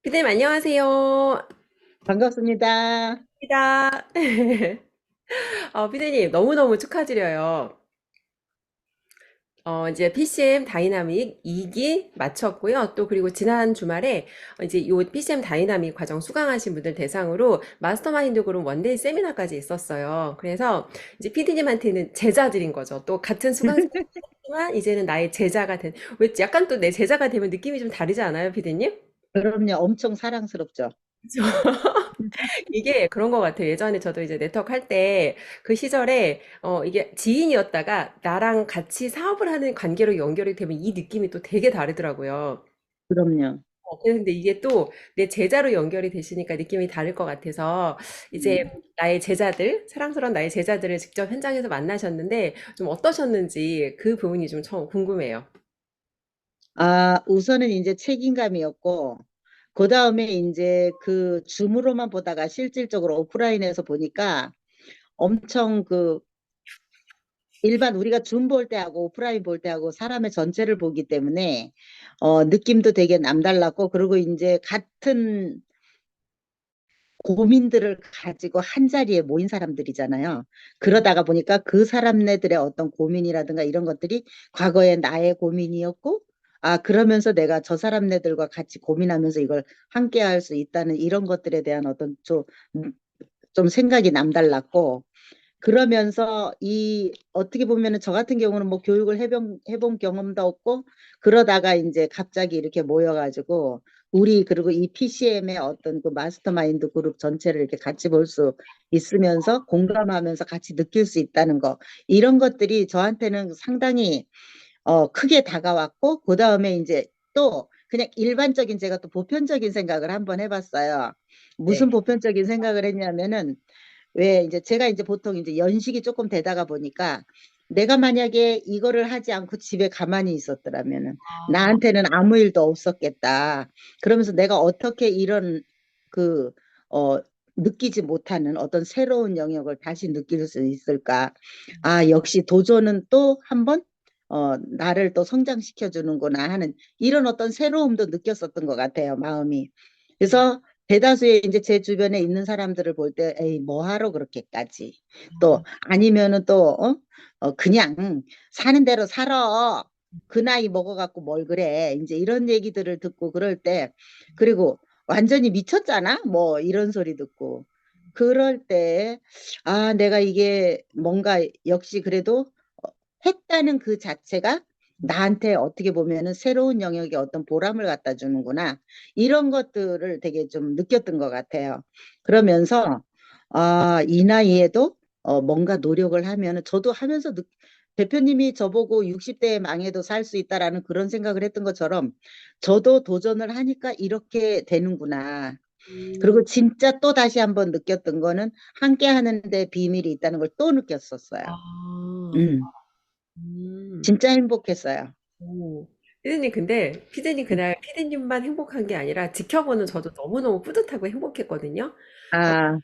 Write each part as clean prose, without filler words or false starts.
피디님 안녕하세요. 반갑습니다. 입니다. 피디님 너무너무 축하드려요. 이제 PCM 다이나믹 2기 마쳤고요. 또 그리고 지난 주말에 이제 요 PCM 다이나믹 과정 수강하신 분들 대상으로 마스터마인드 그룹 원데이 세미나까지 있었어요. 그래서 이제 PD님한테는 제자들인 거죠. 또 같은 수강생이지만 이제는 나의 제자가 된, 왜 약간 또 내 제자가 되면 느낌이 좀 다르지 않아요, 피디님? 그럼요. 엄청 사랑스럽죠. 이게 그런 것 같아요. 예전에 저도 이제 네트워크 할 때 그 시절에 이게 지인이었다가 나랑 같이 사업을 하는 관계로 연결이 되면 이 느낌이 또 되게 다르더라고요. 그럼요. 근데 이게 또 내 제자로 연결이 되시니까 느낌이 다를 것 같아서 이제 음. 나의 제자들, 사랑스러운 나의 제자들을 직접 현장에서 만나셨는데 좀 어떠셨는지 그 부분이 좀 처음 궁금해요. 우선은 이제 책임감이었고, 그 다음에 이제 그 줌으로만 보다가 실질적으로 오프라인에서 보니까 엄청 그 일반 우리가 줌 볼 때하고 오프라인 볼 때하고 사람의 전체를 보기 때문에 느낌도 되게 남달랐고, 그리고 이제 같은 고민들을 가지고 한 자리에 모인 사람들이잖아요. 그러다가 보니까 그 사람네들의 어떤 고민이라든가 이런 것들이 과거에 나의 고민이었고, 그러면서 내가 저 사람네들과 같이 고민하면서 이걸 함께 할 수 있다는 이런 것들에 대한 어떤 좀 생각이 남달랐고, 그러면서 이 어떻게 보면은 저 같은 경우는 뭐 교육을 해본 경험도 없고 그러다가 이제 갑자기 이렇게 모여가지고 우리 그리고 이 PCM의 어떤 그 마스터마인드 그룹 전체를 이렇게 같이 볼 수 있으면서 공감하면서 같이 느낄 수 있다는 거 이런 것들이 저한테는 상당히 크게 다가왔고 그 다음에 이제 또 그냥 일반적인 제가 또 보편적인 생각을 한번 해봤어요. 무슨 네. 보편적인 생각을 했냐면은 왜 이제 제가 이제 보통 이제 연식이 조금 되다가 보니까 내가 만약에 이거를 하지 않고 집에 가만히 있었더라면은 아, 나한테는 아무 일도 없었겠다. 그러면서 내가 어떻게 이런 그, 어, 느끼지 못하는 어떤 새로운 영역을 다시 느낄 수 있을까? 역시 도전은 또 한 번, 나를 또 성장시켜 주는구나 하는 이런 어떤 새로움도 느꼈었던 것 같아요, 마음이. 그래서 대다수의 이제 제 주변에 있는 사람들을 볼 때, 에이, 뭐 하러 그렇게까지. 또, 아니면은 또, 그냥 사는 대로 살아. 그 나이 먹어갖고 뭘 그래. 이제 이런 얘기들을 듣고 그럴 때, 그리고 완전히 미쳤잖아? 뭐 이런 소리 듣고. 그럴 때, 내가 이게 뭔가 역시 그래도 했다는 그 자체가 나한테 어떻게 보면은 새로운 영역의 어떤 보람을 갖다 주는구나. 이런 것들을 되게 좀 느꼈던 것 같아요. 그러면서, 이 나이에도 뭔가 노력을 하면은 저도 하면서 대표님이 저보고 60대에 망해도 살 수 있다라는 그런 생각을 했던 것처럼 저도 도전을 하니까 이렇게 되는구나. 음, 그리고 진짜 또 다시 한번 느꼈던 거는 함께 하는데 비밀이 있다는 걸 또 느꼈었어요. 아, 음, 음. 진짜 행복했어요. 오. 피디님, 근데 피디님 그날 피디님만 행복한 게 아니라 지켜보는 저도 너무너무 뿌듯하고 행복했거든요. 어, 아,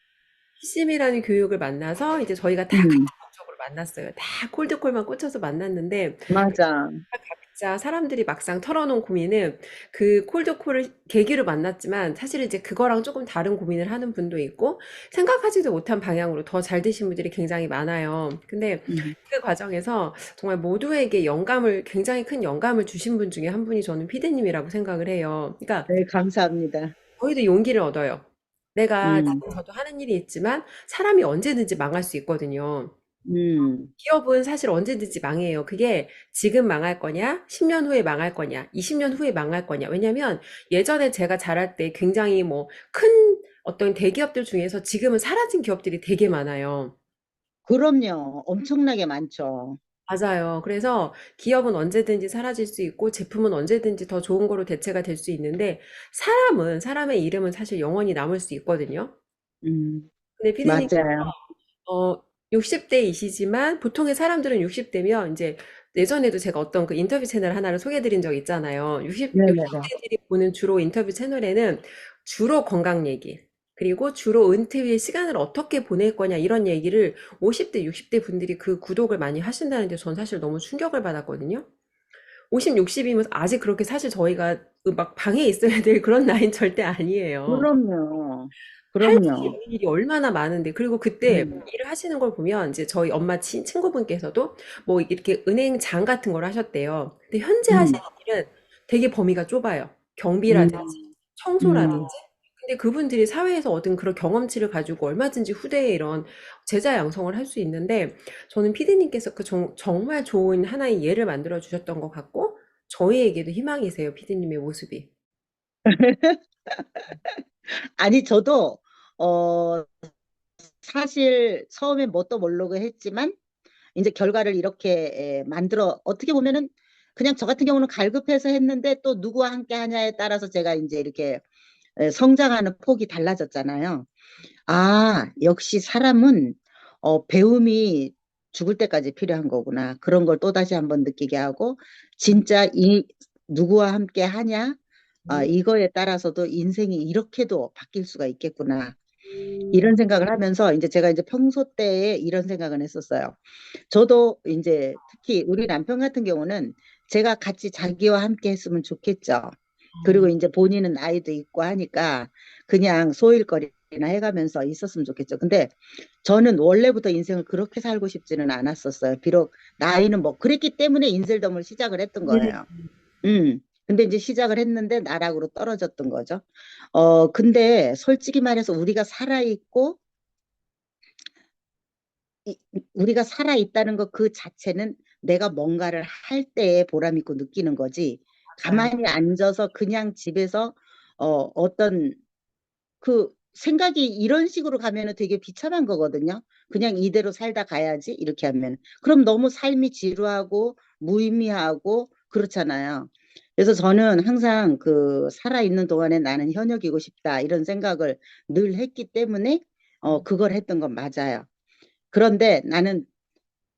PCM이라는 교육을 만나서 이제 저희가 다 같은 음, 목적으로 만났어요. 다 콜드콜만 꽂혀서 만났는데 맞아. 각자 사람들이 막상 털어놓은 고민은 그 콜드콜을 계기로 만났지만 사실 이제 그거랑 조금 다른 고민을 하는 분도 있고 생각하지도 못한 방향으로 더 잘 되신 분들이 굉장히 많아요. 근데 음, 그 과정에서 정말 모두에게 영감을 굉장히 큰 영감을 주신 분 중에 한 분이 저는 피디님이라고 생각을 해요. 그러니까 네, 감사합니다. 저희도 용기를 얻어요. 내가 음, 지금 저도 하는 일이 있지만 사람이 언제든지 망할 수 있거든요. 음. 기업은 사실 언제든지 망해요. 그게 지금 망할 거냐, 10년 후에 망할 거냐, 20년 후에 망할 거냐. 왜냐면 예전에 제가 잘할 때 굉장히 뭐 큰 어떤 대기업들 중에서 지금은 사라진 기업들이 되게 많아요. 그럼요. 엄청나게 많죠. 맞아요. 그래서 기업은 언제든지 사라질 수 있고 제품은 언제든지 더 좋은 거로 대체가 될 수 있는데 사람의 이름은 사실 영원히 남을 수 있거든요. 음, 근데 피디님 맞아요. 60대이시지만 보통의 사람들은 60대면 이제 예전에도 제가 어떤 그 인터뷰 채널 하나를 소개해 드린 적 있잖아요. 네네네. 60대들이 보는 주로 인터뷰 채널에는 주로 건강 얘기, 그리고 주로 은퇴 후에 시간을 어떻게 보낼 거냐 이런 얘기를 50대, 60대 분들이 그 구독을 많이 하신다는데 전 사실 너무 충격을 받았거든요. 50, 60이면 아직 그렇게 사실 저희가 그 막 방에 있어야 될 그런 나이는 절대 아니에요. 그럼요. 할 그럼요. 일이 얼마나 많은데. 그리고 그때 음, 일을 하시는 걸 보면 이제 저희 엄마 친구분께서도 뭐 이렇게 은행장 같은 걸 하셨대요. 근데 현재 하시는 음, 일은 되게 범위가 좁아요. 경비라든지 음, 청소라든지. 음. 근데 그분들이 사회에서 얻은 그런 경험치를 가지고 얼마든지 후대에 이런 제자 양성을 할 수 있는데, 저는 피디님께서 그 정말 좋은 하나의 예를 만들어 주셨던 것 같고, 저희에게도 희망이세요, 피디님의 모습이. 아니, 저도, 어, 사실 처음에 뭣도 모르고 했지만, 이제 결과를 이렇게 만들어, 어떻게 보면은 그냥 저 같은 경우는 갈급해서 했는데 또 누구와 함께 하냐에 따라서 제가 이제 이렇게 성장하는 폭이 달라졌잖아요. 아, 역시 사람은 배움이 죽을 때까지 필요한 거구나. 그런 걸 또다시 한번 느끼게 하고, 진짜 이 누구와 함께 하냐? 아, 음, 이거에 따라서도 인생이 이렇게도 바뀔 수가 있겠구나. 음, 이런 생각을 하면서 이제 제가 이제 평소 때에 이런 생각을 했었어요. 저도 이제 특히 우리 남편 같은 경우는 제가 같이 자기와 함께 했으면 좋겠죠. 그리고 이제 본인은 나이도 있고 하니까 그냥 소일거리나 해가면서 있었으면 좋겠죠. 근데 저는 원래부터 인생을 그렇게 살고 싶지는 않았었어요. 비록 나이는 뭐 그랬기 때문에 인생덤을 시작을 했던 거예요. 근데 이제 시작을 했는데 나락으로 떨어졌던 거죠. 근데 솔직히 말해서 이- 우리가 살아 있다는 것 그 자체는 내가 뭔가를 할 때에 보람 있고 느끼는 거지. 맞아요. 가만히 앉아서 그냥 집에서 어떤 그 생각이 이런 식으로 가면은 되게 비참한 거거든요. 그냥 이대로 살다 가야지 이렇게 하면. 그럼 너무 삶이 지루하고 무의미하고 그렇잖아요. 그래서 저는 항상 그 살아있는 동안에 나는 현역이고 싶다 이런 생각을 늘 했기 때문에 그걸 했던 건 맞아요. 그런데 나는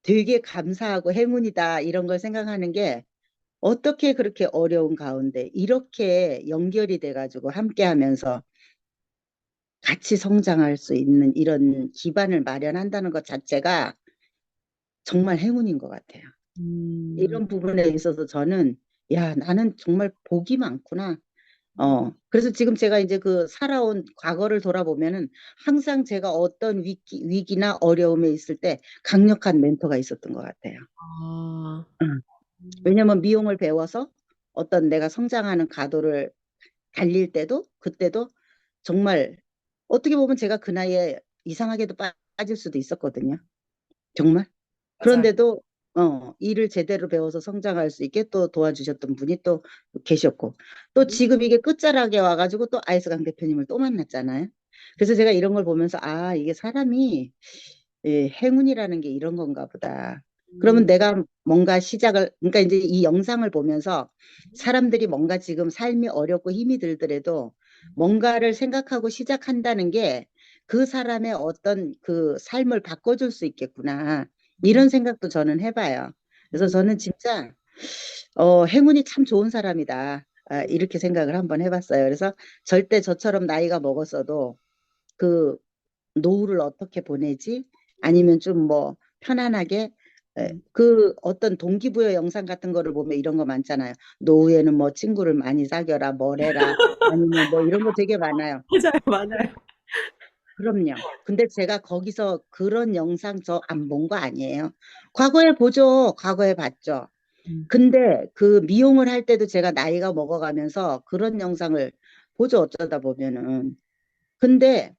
되게 감사하고 행운이다 이런 걸 생각하는 게 어떻게 그렇게 어려운 가운데 이렇게 연결이 돼가지고 함께 하면서 같이 성장할 수 있는 이런 기반을 마련한다는 것 자체가 정말 행운인 것 같아요. 음, 이런 부분에 있어서 저는 야, 나는 정말 복이 많구나. 그래서 지금 제가 이제 그 살아온 과거를 돌아보면은 항상 제가 어떤 위기나 어려움에 있을 때 강력한 멘토가 있었던 것 같아요. 아, 응. 왜냐면 미용을 배워서 어떤 내가 성장하는 가도를 달릴 때도 그때도 정말 어떻게 보면 제가 그 나이에 이상하게도 빠질 수도 있었거든요. 정말. 맞아요. 그런데도 일을 제대로 배워서 성장할 수 있게 또 도와주셨던 분이 또 계셨고 또 지금 이게 끝자락에 와가지고 또 아이스강 대표님을 또 만났잖아요. 그래서 제가 이런 걸 보면서 아 이게 사람이 행운이라는 게 이런 건가 보다. 그러면 음, 내가 뭔가 시작을, 그러니까 이제 이 영상을 보면서 사람들이 뭔가 지금 삶이 어렵고 힘이 들더라도 뭔가를 생각하고 시작한다는 게 그 사람의 어떤 그 삶을 바꿔줄 수 있겠구나. 이런 생각도 저는 해봐요. 그래서 저는 진짜, 행운이 참 좋은 사람이다. 아, 이렇게 생각을 한번 해봤어요. 그래서 절대 저처럼 나이가 먹었어도 그 노후를 어떻게 보내지? 아니면 좀 뭐 편안하게 그 어떤 동기부여 영상 같은 거를 보면 이런 거 많잖아요. 노후에는 뭐 친구를 많이 사귀어라, 뭘 해라, 아니면 뭐 이런 거 되게 많아요. 맞아요, 맞아요. 그럼요. 근데 제가 거기서 그런 영상 저 안 본 거 아니에요. 과거에 보죠. 과거에 봤죠. 음, 근데 그 미용을 할 때도 제가 나이가 먹어가면서 그런 영상을 보죠. 어쩌다 보면은. 근데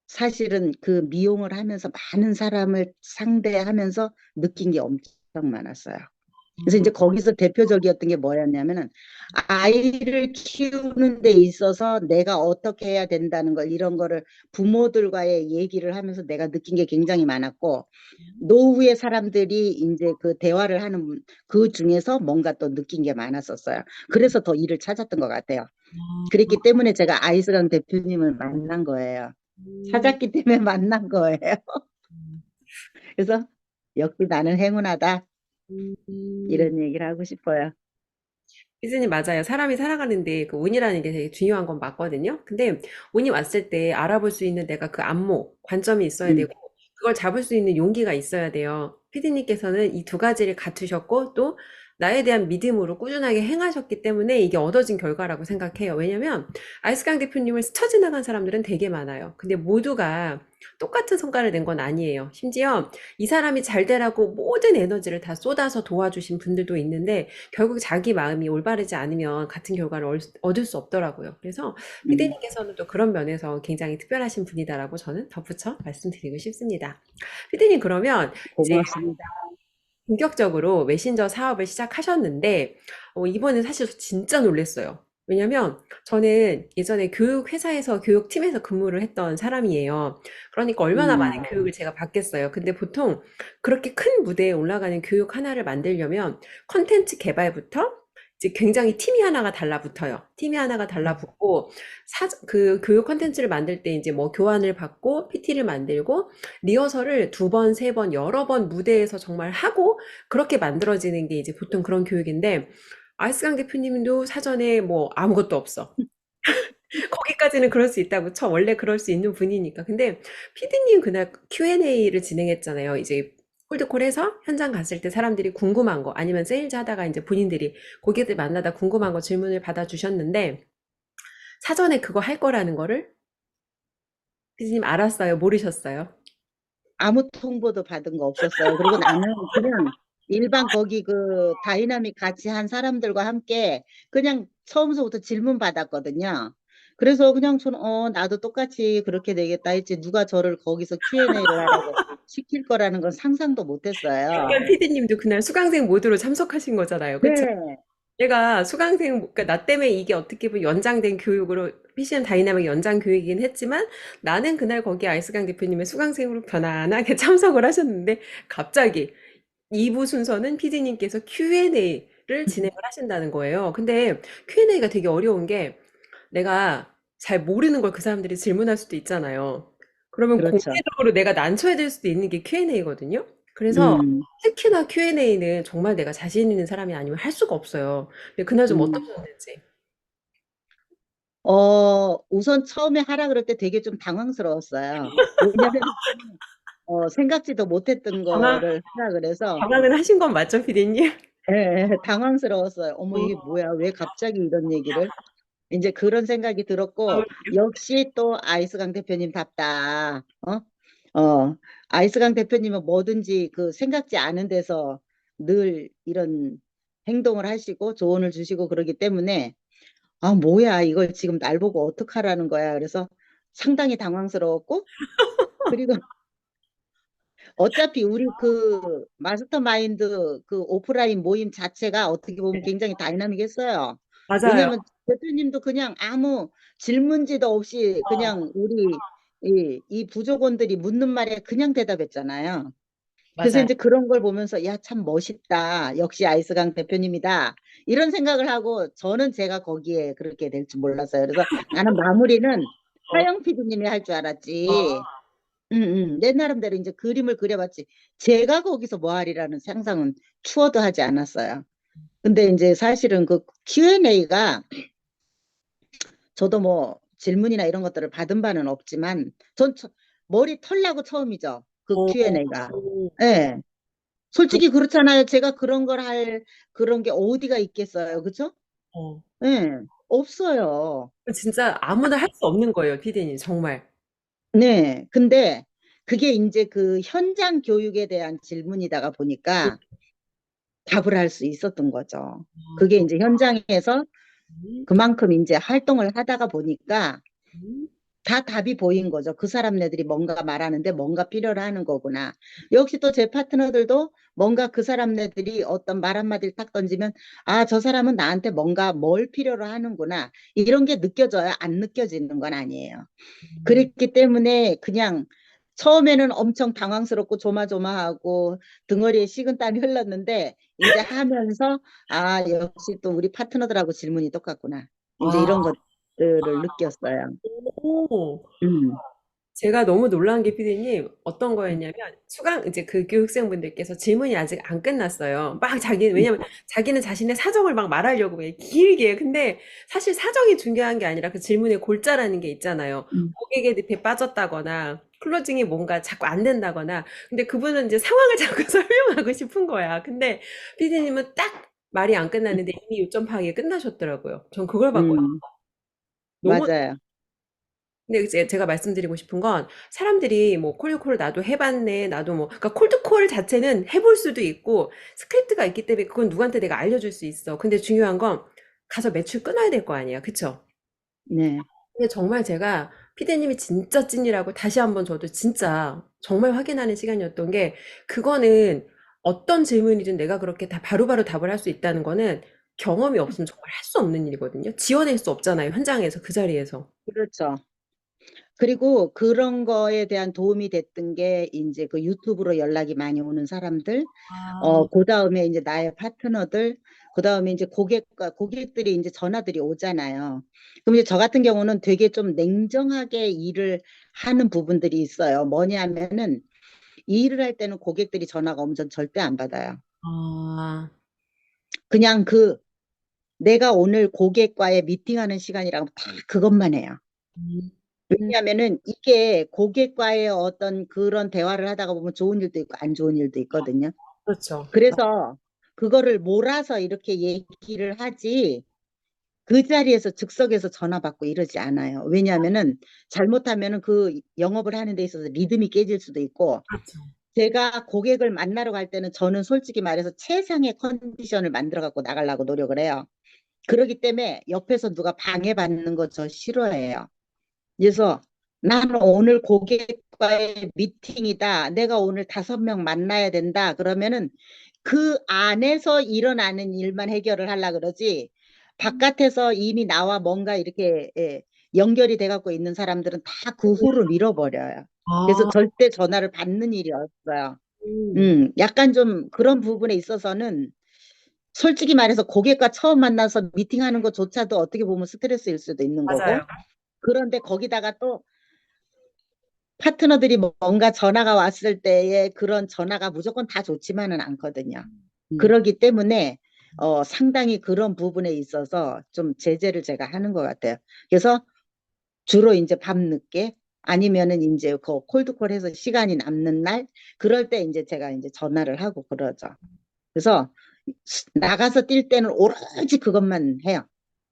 사실은 그 미용을 하면서 많은 사람을 상대하면서 느낀 게 엄청 많았어요. 그래서 이제 거기서 대표적이었던 게 뭐였냐면은 아이를 키우는 데 있어서 내가 어떻게 해야 된다는 걸 이런 거를 부모들과의 얘기를 하면서 내가 느낀 게 굉장히 많았고 노후의 사람들이 이제 그 대화를 하는 그 중에서 뭔가 또 느낀 게 많았었어요. 그래서 더 일을 찾았던 것 같아요. 그랬기 때문에 제가 아이스강 대표님을 만난 거예요. 음, 찾았기 때문에 만난 거예요. 음, 그래서 역시 나는 행운하다. 음. 이런 얘기를 하고 싶어요. 피즈님 맞아요. 사람이 살아가는데 그 운이라는 게 되게 중요한 건 맞거든요. 근데 운이 왔을 때 알아볼 수 있는 내가 그 안목, 관점이 있어야 음, 되고, 그걸 잡을 수 있는 용기가 있어야 돼요. 피디님께서는 이 두 가지를 갖추셨고, 또 나에 대한 믿음으로 꾸준하게 행하셨기 때문에 이게 얻어진 결과라고 생각해요. 왜냐면 아이스강 대표님을 스쳐 지나간 사람들은 되게 많아요. 근데 모두가 똑같은 성과를 낸 건 아니에요. 심지어 이 사람이 잘 되라고 모든 에너지를 다 쏟아서 도와주신 분들도 있는데 결국 자기 마음이 올바르지 않으면 같은 결과를 얻을 수 없더라고요. 그래서 음, 피디님께서는 또 그런 면에서 굉장히 특별하신 분이다라고 저는 덧붙여 말씀드리고 싶습니다. 피디님 그러면 이제 고맙습니다. 본격적으로 메신저 사업을 시작하셨는데 이번에 사실 저 진짜 놀랐어요. 왜냐면 저는 예전에 교육회사에서 교육팀에서 근무를 했던 사람이에요. 그러니까 얼마나 많은 음, 교육을 제가 받겠어요. 근데 보통 그렇게 큰 무대에 올라가는 교육 하나를 만들려면 컨텐츠 개발부터 이제 굉장히 팀이 하나가 달라붙어요. 팀이 하나가 달라붙고 그 교육 컨텐츠를 만들 때 이제 뭐 교환을 받고 PT를 만들고 리허설을 두 번, 세 번, 여러 번 무대에서 정말 하고 그렇게 만들어지는 게 이제 보통 그런 교육인데 아이스강 대표님도 사전에 뭐 아무것도 없어. 거기까지는 그럴 수 있다고 쳐. 원래 그럴 수 있는 분이니까. 근데 피디님 그날 Q&A를 진행했잖아요. 이제 콜드콜해서 현장 갔을 때 사람들이 궁금한 거 아니면 세일즈 하다가 이제 본인들이 고객들 만나다 궁금한 거 질문을 받아주셨는데 사전에 그거 할 거라는 거를 피디님 알았어요? 모르셨어요? 아무 통보도 받은 거 없었어요. 그리고 나는 그냥 일반 거기 그 다이나믹 같이 한 사람들과 함께 그냥 처음서부터 질문 받았거든요. 그래서 그냥 저는 나도 똑같이 그렇게 되겠다 했지 누가 저를 거기서 Q&A를 하라고 시킬 거라는 건 상상도 못 했어요. 약간 피디님도 그날 수강생 모드로 참석하신 거잖아요. 그쵸? 네. 얘가 수강생, 그러니까 나 때문에 이게 어떻게 보면 연장된 교육으로, PCM 다이나믹 연장 교육이긴 했지만 나는 그날 거기 아이스강 대표님의 수강생으로 편안하게 참석을 하셨는데 갑자기 2부 순서는 PD님께서 Q&A를 진행을 하신다는 거예요. 근데 Q&A가 되게 어려운 게 내가 잘 모르는 걸 그 사람들이 질문할 수도 있잖아요. 그러면 그렇죠. 공개적으로 내가 난처해질 수도 있는 게 Q&A거든요. 그래서 음, 특히나 Q&A는 정말 내가 자신 있는 사람이 아니면 할 수가 없어요. 근데 그날 좀 음. 어떠셨는지. 우선 처음에 하라 그럴 때 되게 좀 당황스러웠어요. 왜냐면 생각지도 못했던 당황, 거를 하라 그래서 당황은 하신 건 맞죠, 피디님? 예, 당황스러웠어요. 어머, 이게 뭐야? 왜 갑자기 이런 얘기를? 이제 그런 생각이 어, 들었고, 역시 또 아이스강 대표님답다. 아이스강 대표님은 뭐든지 그 생각지 않은 데서 늘 이런 행동을 하시고 조언을 주시고 그러기 때문에, 아, 뭐야? 이걸 지금 날 보고 어떡하라는 거야? 그래서 상당히 당황스러웠고, 그리고 어차피 우리 그 마스터마인드 그 오프라인 모임 자체가 어떻게 보면 굉장히 다이나믹했어요. 맞아요. 왜냐하면 대표님도 그냥 아무 질문지도 없이 그냥 우리 이 부족원들이 묻는 말에 그냥 대답했잖아요. 그래서 맞아요. 이제 그런 걸 보면서 야, 참 멋있다. 역시 아이스강 대표님이다. 이런 생각을 하고 저는 제가 거기에 그렇게 될 줄 몰랐어요. 그래서 나는 마무리는 어, 하영 PD님이 할 줄 어. 알았지. 내 나름대로 이제 그림을 그려봤지. 제가 거기서 뭐 하리라는 상상은 추워도 하지 않았어요. 근데 이제 사실은 그 Q&A가 저도 뭐 질문이나 이런 것들을 받은 바는 없지만 전 머리 털나고 처음이죠. 그 어, Q&A가. 어, 예. 그렇, 솔직히 그렇잖아요. 제가 그런 걸 할 그런 게 어디가 있겠어요. 그죠? 어. 예. 없어요. 진짜 아무나 할 수 없는 거예요, 피디님, 정말. 네. 근데 그게 이제 그 현장 교육에 대한 질문이다가 보니까 답을 할 수 있었던 거죠. 그게 이제 현장에서 음, 그만큼 이제 활동을 하다가 보니까 음. 다 답이 보인 거죠. 그 사람네들이 뭔가 말하는데 뭔가 필요로 하는 거구나. 역시 또 제 파트너들도 뭔가 그 사람네들이 어떤 말 한마디를 딱 던지면 아, 저 사람은 나한테 뭔가 뭘 필요로 하는구나. 이런 게 느껴져야 안 느껴지는 건 아니에요. 그랬기 때문에 그냥 처음에는 엄청 당황스럽고 조마조마하고 등허리에 식은땀이 흘렀는데 이제 하면서 아, 역시 또 우리 파트너들하고 질문이 똑같구나. 이제 아, 이런 것들을 느꼈어요. 오. 음, 제가 너무 놀란 게 피디님 어떤 거였냐면 수강 이제 그 교육생분들께서 질문이 아직 안 끝났어요. 막 자기는 음, 왜냐면 자기는 자신의 사정을 막 말하려고 해 길게. 근데 사실 사정이 중요한 게 아니라 그 질문의 골자라는 게 있잖아요. 음, 고객의 늪에 빠졌다거나 클로징이 뭔가 자꾸 안 된다거나. 근데 그분은 이제 상황을 자꾸 설명하고 싶은 거야. 근데 피디님은 딱 말이 안 끝났는데 이미 요점 파악이 끝나셨더라고요. 전 그걸 봤거든요. 음, 너무 맞아요. 근데 이제 제가 말씀드리고 싶은 건 사람들이 뭐 콜드콜 나도 해봤네 나도 뭐 그러니까 콜드콜 자체는 해볼 수도 있고 스크립트가 있기 때문에 그건 누구한테 내가 알려줄 수 있어. 근데 중요한 건 가서 매출 끊어야 될 거 아니야, 그쵸? 네. 근데 정말 제가 피디님이 진짜 찐이라고 다시 한번 저도 진짜 정말 확인하는 시간이었던 게 그거는 어떤 질문이든 내가 그렇게 다 바로바로 답을 할 수 있다는 거는 경험이 없으면 정말 할 수 없는 일이거든요. 지어낼 수 없잖아요, 현장에서 그 자리에서. 그렇죠. 그리고 그런 거에 대한 도움이 됐던 게 이제 그 유튜브로 연락이 많이 오는 사람들, 아, 그다음에 이제 나의 파트너들, 그다음에 이제 고객들이 이제 전화들이 오잖아요. 그럼 이제 저 같은 경우는 되게 좀 냉정하게 일을 하는 부분들이 있어요. 뭐냐면은 이 일을 할 때는 고객들이 전화가 오면 전 절대 안 받아요. 아, 그냥 내가 오늘 고객과의 미팅하는 시간이라고 다 그것만 해요. 음, 왜냐하면은 이게 고객과의 어떤 그런 대화를 하다가 보면 좋은 일도 있고 안 좋은 일도 있거든요. 그렇죠. 그래서 그거를 몰아서 이렇게 얘기를 하지 그 자리에서 즉석에서 전화 받고 이러지 않아요. 왜냐하면은 잘못하면은 그 영업을 하는 데 있어서 리듬이 깨질 수도 있고 그렇죠. 제가 고객을 만나러 갈 때는 저는 솔직히 말해서 최상의 컨디션을 만들어 갖고 나가려고 노력을 해요. 그렇기 때문에 옆에서 누가 방해받는 거 저 싫어해요. 그래서 나는 오늘 고객과의 미팅이다. 내가 오늘 5명 만나야 된다. 그러면은 그 안에서 일어나는 일만 해결을 하려 그러지. 바깥에서 이미 나와 뭔가 이렇게 연결이 돼 갖고 있는 사람들은 다 그 후로 밀어버려요. 그래서 아, 절대 전화를 받는 일이 없어요. 음, 약간 좀 그런 부분에 있어서는 솔직히 말해서 고객과 처음 만나서 미팅하는 것조차도 어떻게 보면 스트레스일 수도 있는 거고. 맞아요. 그런데 거기다가 또 파트너들이 뭔가 전화가 왔을 때에 그런 전화가 무조건 다 좋지만은 않거든요. 음, 그러기 때문에 상당히 그런 부분에 있어서 좀 제재를 제가 하는 것 같아요. 그래서 주로 이제 밤늦게 아니면은 이제 그 콜드콜 해서 시간이 남는 날 그럴 때 이제 제가 이제 전화를 하고 그러죠. 그래서 나가서 뛸 때는 오로지 그것만 해요.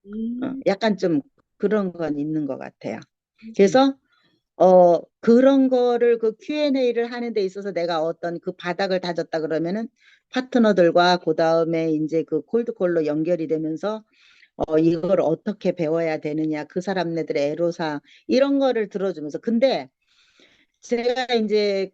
음, 약간 좀 그런 건 있는 것 같아요. 음, 그래서 그런 거를 그 Q&A를 하는 데 있어서 내가 어떤 그 바닥을 다졌다 그러면은 파트너들과 그 다음에 이제 그 콜드콜로 연결이 되면서 이걸 어떻게 배워야 되느냐 그 사람네들의 애로사항 이런 거를 들어주면서 근데 제가 이제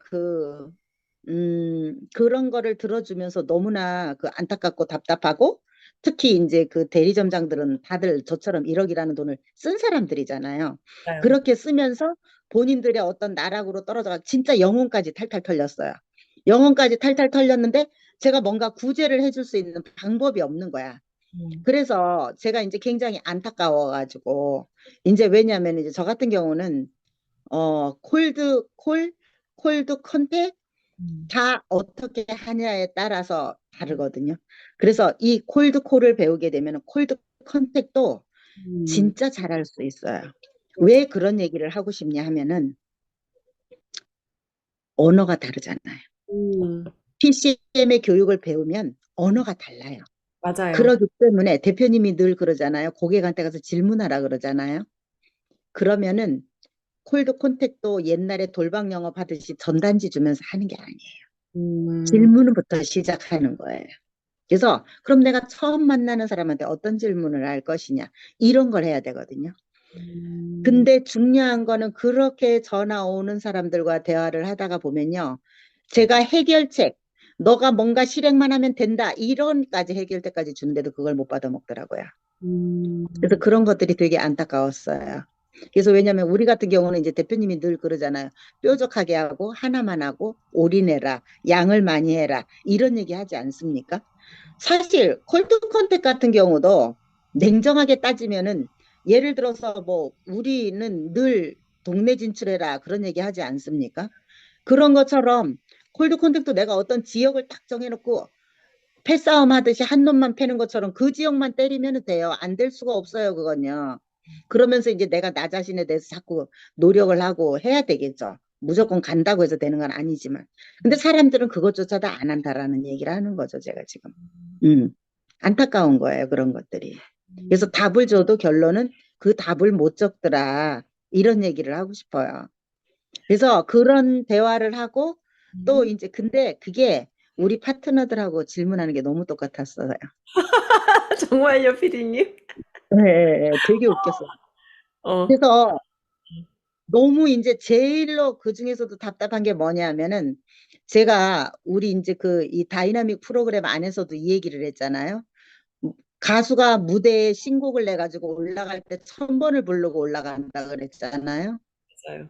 그런 거를 들어주면서 너무나 그 안타깝고 답답하고 특히 이제 그 대리점장들은 다들 저처럼 1억이라는 돈을 쓴 사람들이잖아요. 맞아요. 그렇게 쓰면서 본인들의 어떤 나락으로 떨어져가 진짜 영혼까지 탈탈 털렸어요. 영혼까지 탈탈 털렸는데 제가 뭔가 구제를 해줄 수 있는 방법이 없는 거야. 음, 그래서 제가 이제 굉장히 안타까워가지고 이제 왜냐하면 이제 저 같은 경우는 콜드 컨택 음, 다 어떻게 하냐에 따라서 다르거든요. 그래서 이 콜드 콜을 배우게 되면 콜드 컨택도 음, 진짜 잘할 수 있어요. 그렇죠. 왜 그런 얘기를 하고 싶냐 하면은 언어가 다르잖아요. 음, PCM의 교육을 배우면 언어가 달라요. 맞아요. 그렇기 때문에 대표님이 늘 그러잖아요. 고객한테 가서 질문하라 그러잖아요. 그러면은 콜드 콘택도 옛날에 돌방 영업 하듯이 전단지 주면서 하는 게 아니에요. 음, 질문부터 시작하는 거예요. 그래서 그럼 내가 처음 만나는 사람한테 어떤 질문을 할 것이냐 이런 걸 해야 되거든요. 음, 근데 중요한 거는 그렇게 전화 오는 사람들과 대화를 하다가 보면요. 제가 해결책, 너가 뭔가 실행만 하면 된다. 이런까지 해결책까지 주는데도 그걸 못 받아 먹더라고요. 그래서 음, 그런 것들이 되게 안타까웠어요. 그래서 왜냐하면 우리 같은 경우는 이제 대표님이 늘 그러잖아요. 뾰족하게 하고 하나만 하고 올인해라. 양을 많이 해라. 이런 얘기 하지 않습니까? 사실 콜드 컨택 같은 경우도 냉정하게 따지면은 예를 들어서 뭐 우리는 늘 동네 진출해라 그런 얘기 하지 않습니까? 그런 것처럼 콜드 컨택도 내가 어떤 지역을 딱 정해놓고 패싸움 하듯이 한 놈만 패는 것처럼 그 지역만 때리면 돼요. 안 될 수가 없어요, 그건요. 그러면서 이제 내가 나 자신에 대해서 자꾸 노력을 하고 해야 되겠죠. 무조건 간다고 해서 되는 건 아니지만. 근데 사람들은 그것조차도 안 한다라는 얘기를 하는 거죠, 제가 지금. 음. 안타까운 거예요, 그런 것들이. 그래서 음, 답을 줘도 결론은 그 답을 못 적더라. 이런 얘기를 하고 싶어요. 그래서 그런 대화를 하고 또 음. 이제 근데 그게 우리 파트너들하고 질문하는 게 너무 똑같았어요. 정말요, 피디님? 네, 네, 네. 되게 웃겼어요. 어, 그래서 너무 이제 제일로 그 중에서도 답답한 게 뭐냐면은 제가 우리 이제 그 이 다이나믹 프로그램 안에서도 이 얘기를 했잖아요. 가수가 무대에 신곡을 내가지고 올라갈 때 1000번을 부르고 올라간다 그랬잖아요. 맞아요.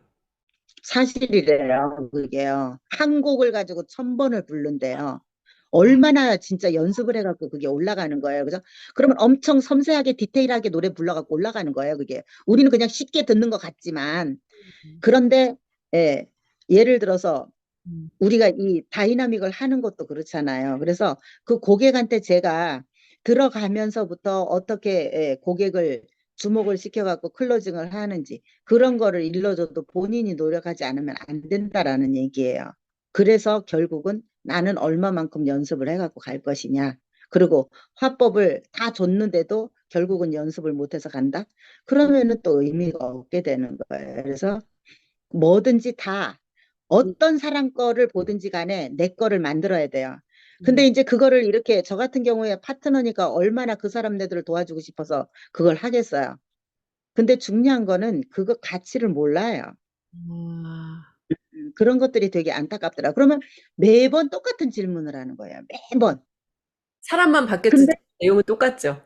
사실이래요, 그게요. 한 곡을 가지고 1000번을 부른대요. 얼마나 진짜 연습을 해갖고 그게 올라가는 거예요. 그죠? 그러면 엄청 섬세하게 디테일하게 노래 불러갖고 올라가는 거예요, 그게. 우리는 그냥 쉽게 듣는 것 같지만. 음, 그런데, 예, 예를 들어서 음, 우리가 이 다이나믹을 하는 것도 그렇잖아요. 그래서 그 고객한테 제가 들어가면서부터 어떻게 고객을 주목을 시켜갖고 클로징을 하는지 그런 거를 일러줘도 본인이 노력하지 않으면 안 된다라는 얘기예요. 그래서 결국은 나는 얼마만큼 연습을 해갖고 갈 것이냐. 그리고 화법을 다 줬는데도 결국은 연습을 못해서 간다. 그러면은 또 의미가 없게 되는 거예요. 그래서 뭐든지 다 음, 어떤 사람 거를 보든지 간에 내 거를 만들어야 돼요. 근데 음. 이제 그거를 이렇게 저 같은 경우에 파트너니까 얼마나 그 사람네들을 도와주고 싶어서 그걸 하겠어요. 근데 중요한 거는 그거 가치를 몰라요. 아, 그런 것들이 되게 안타깝더라. 그러면 매번 똑같은 질문을 하는 거예요. 매번. 사람만 바뀌었지 근데 내용은 똑같죠.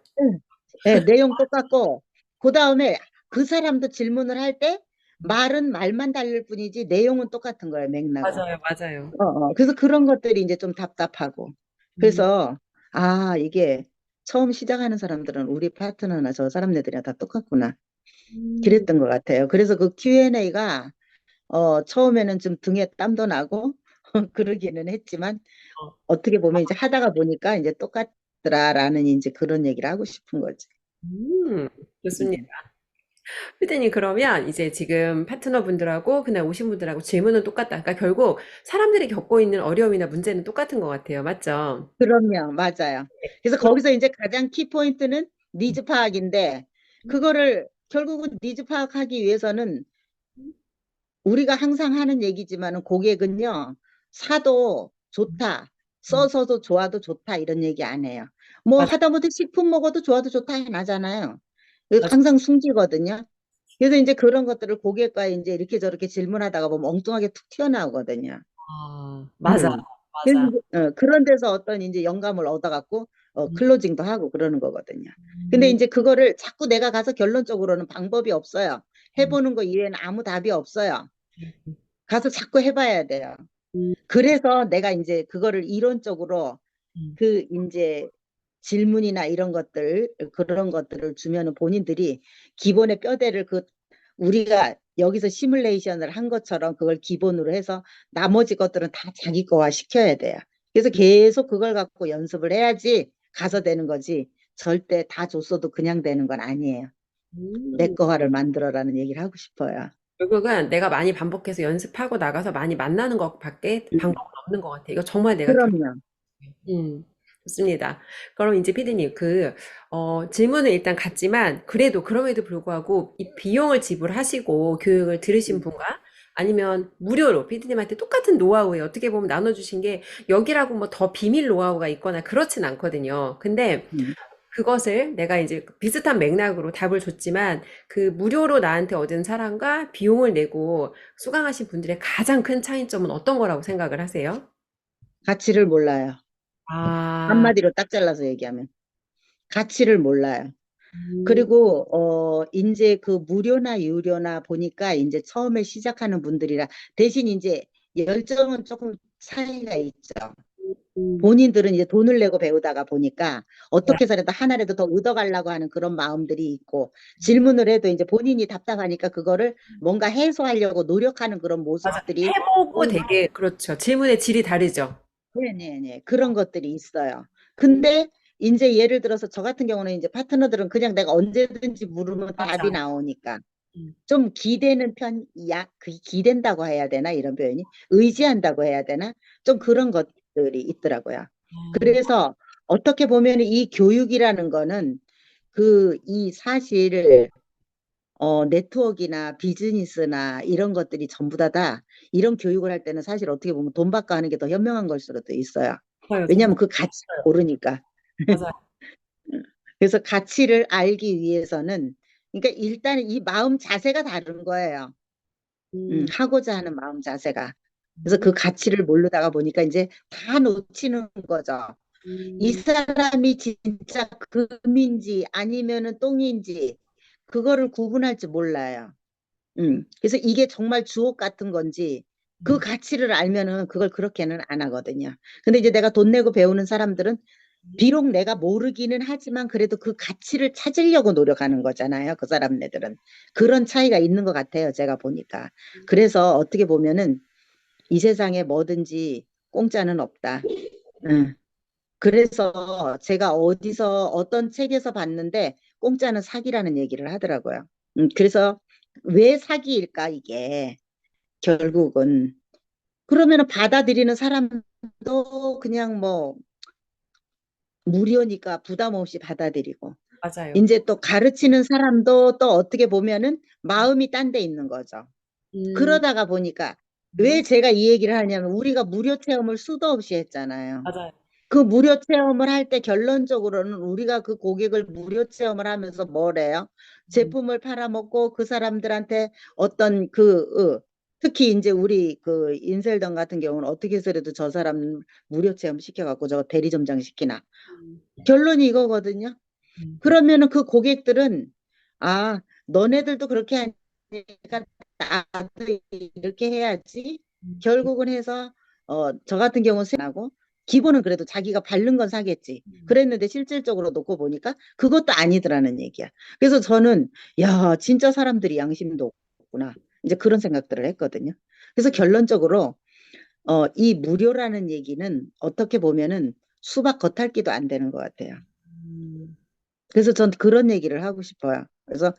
네, 내용 똑같고 그 다음에 그 사람도 질문을 할 때 말은 말만 다를 뿐이지 내용은 똑같은 거예요. 맥락은. 맞아요, 맞아요. 그래서 그런 것들이 이제 좀 답답하고. 음, 그래서, 아, 이게 처음 시작하는 사람들은 우리 파트너나 저 사람네들이랑 다 똑같구나. 음, 그랬던 것 같아요. 그래서 그 Q&A가, 처음에는 좀 등에 땀도 나고, 그러기는 했지만, 어, 어떻게 보면 이제 하다가 보니까 이제 똑같더라라는 이제 그런 얘기를 하고 싶은 거지. 좋습니다. 음. 피디님, 그러면 이제 지금 파트너분들하고 그날 오신 분들하고 질문은 똑같다. 그러니까 결국 사람들이 겪고 있는 어려움이나 문제는 똑같은 것 같아요. 맞죠? 그럼요, 맞아요. 그래서 그럼, 거기서 이제 가장 키포인트는 니즈 파악인데, 그거를 결국은 니즈 파악하기 위해서는 우리가 항상 하는 얘기지만은 고객은요, 사도 좋다, 음, 써서도 좋아도 좋다, 이런 얘기 안 해요. 뭐 맞아, 하다못해 식품 먹어도 좋아도 좋다 안 하잖아요. 그래서 맞아. 항상 숨기거든요. 그래서 이제 그런 것들을 고객과 이제 이렇게 저렇게 질문하다가 보면 엉뚱하게 툭 튀어나오거든요. 맞아, 음. 그래서 맞아. 이제, 그런 데서 어떤 이제 영감을 얻어갖고 음, 클로징도 하고 그러는 거거든요. 근데 음, 이제 그거를 자꾸 내가 가서 결론적으로는 방법이 없어요. 음, 해보는 거 이외에는 아무 답이 없어요. 음, 가서 자꾸 해봐야 돼요. 음, 그래서 내가 이제 그거를 이론적으로 음. 그 이제 질문이나 이런 것들 그런 것들을 주면은 본인들이 기본의 뼈대를 그 우리가 여기서 시뮬레이션을 한 것처럼 그걸 기본으로 해서 나머지 것들은 다 자기 거화 시켜야 돼요. 그래서 계속 그걸 갖고 연습을 해야지 가서 되는 거지. 절대 다 줬어도 그냥 되는 건 아니에요. 내 음. 거화를 만들어라는 얘기를 하고 싶어요. 결국은 내가 많이 반복해서 연습하고 나가서 많이 만나는 것밖에 음, 방법은 없는 것 같아. 이거 정말 내가 그럼요. 좋습니다. 그럼 이제 피디님, 질문은 일단 같지만, 그래도, 그럼에도 불구하고, 이 비용을 지불하시고 교육을 들으신 음, 분과, 아니면 무료로 피디님한테 똑같은 노하우에 어떻게 보면 나눠주신 게, 여기라고 뭐 더 비밀 노하우가 있거나 그렇진 않거든요. 근데 음. 그것을 내가 이제 비슷한 맥락으로 답을 줬지만, 그 무료로 나한테 얻은 사랑과 비용을 내고 수강하신 분들의 가장 큰 차이점은 어떤 거라고 생각을 하세요? 가치를 몰라요. 아, 한마디로 딱 잘라서 얘기하면. 가치를 몰라요. 음, 그리고 이제 그 무료나 유료나 보니까 이제 처음에 시작하는 분들이라 대신 이제 열정은 조금 차이가 있죠. 음. 본인들은 이제 돈을 내고 배우다가 보니까 네. 어떻게 해서라도 하나라도 더 얻어가려고 하는 그런 마음들이 있고 질문을 해도 이제 본인이 답답하니까 그거를 뭔가 해소하려고 노력하는 그런 맞아. 모습들이 해보고 되게, 그렇죠. 질문의 질이 다르죠. 네네네. 그런 것들이 있어요. 근데 이제 예를 들어서 저 같은 경우는 이제 파트너들은 그냥 내가 언제든지 물으면 답이 맞아. 나오니까 음, 좀 기대는 그 기댄다고 해야 되나 이런 표현이 의지한다고 해야 되나 좀 그런 것들이 있더라고요. 어, 그래서 어떻게 보면 이 교육이라는 거는 이 사실을 네트워크나 비즈니스나 이런 것들이 전부 다 이런 교육을 할 때는 사실 어떻게 보면 돈 받고 하는 게 더 현명한 걸 수도 있어요. 맞아요. 왜냐하면 그 가치를 모르니까. 맞아요. 그래서 가치를 알기 위해서는 그러니까 일단 이 마음 자세가 다른 거예요. 음, 하고자 하는 마음 자세가. 그래서 그 음, 가치를 모르다가 보니까 이제 다 놓치는 거죠. 이 음, 사람이 진짜 금인지 아니면은 똥인지 그거를 구분할 줄 몰라요. 그래서 이게 정말 주옥 같은 건지 그 음, 가치를 알면은 그걸 그렇게는 안 하거든요. 근데 이제 내가 돈 내고 배우는 사람들은 비록 내가 모르기는 하지만 그래도 그 가치를 찾으려고 노력하는 거잖아요. 그 사람네들은. 그런 차이가 있는 것 같아요. 제가 보니까. 그래서 어떻게 보면은 이 세상에 뭐든지 공짜는 없다. 음. 그래서 제가 어디서 어떤 책에서 봤는데 공짜는 사기라는 얘기를 하더라고요. 그래서 왜 사기일까 이게 결국은 그러면은 받아들이는 사람도 그냥 뭐 무료니까 부담 없이 받아들이고 맞아요. 이제 또 가르치는 사람도 또 어떻게 보면은 마음이 딴 데 있는 거죠. 음, 그러다가 보니까 왜 음, 제가 이 얘기를 하냐면 우리가 무료 체험을 수도 없이 했잖아요. 맞아요. 그 무료 체험을 할 때 결론적으로는 우리가 그 고객을 무료 체험을 하면서 뭐래요? 음, 제품을 팔아먹고 그 사람들한테 어떤 특히 이제 우리 그 인셀던 같은 경우는 어떻게 해서라도 저 사람 무료 체험 시켜갖고 저 대리점장 시키나. 음, 결론이 이거거든요. 음, 그러면은 그 고객들은 아, 너네들도 그렇게 하니까 나도 이렇게 해야지. 음, 결국은 해서 저 같은 경우는 세나고 기본은 그래도 자기가 바른 건 사겠지. 그랬는데 실질적으로 놓고 보니까 그것도 아니더라는 얘기야. 그래서 저는 야, 진짜 사람들이 양심도 없구나. 이제 그런 생각들을 했거든요. 그래서 결론적으로 이 무료라는 얘기는 어떻게 보면은 수박 겉핥기도 안 되는 것 같아요. 음, 그래서 전 그런 얘기를 하고 싶어요. 그래서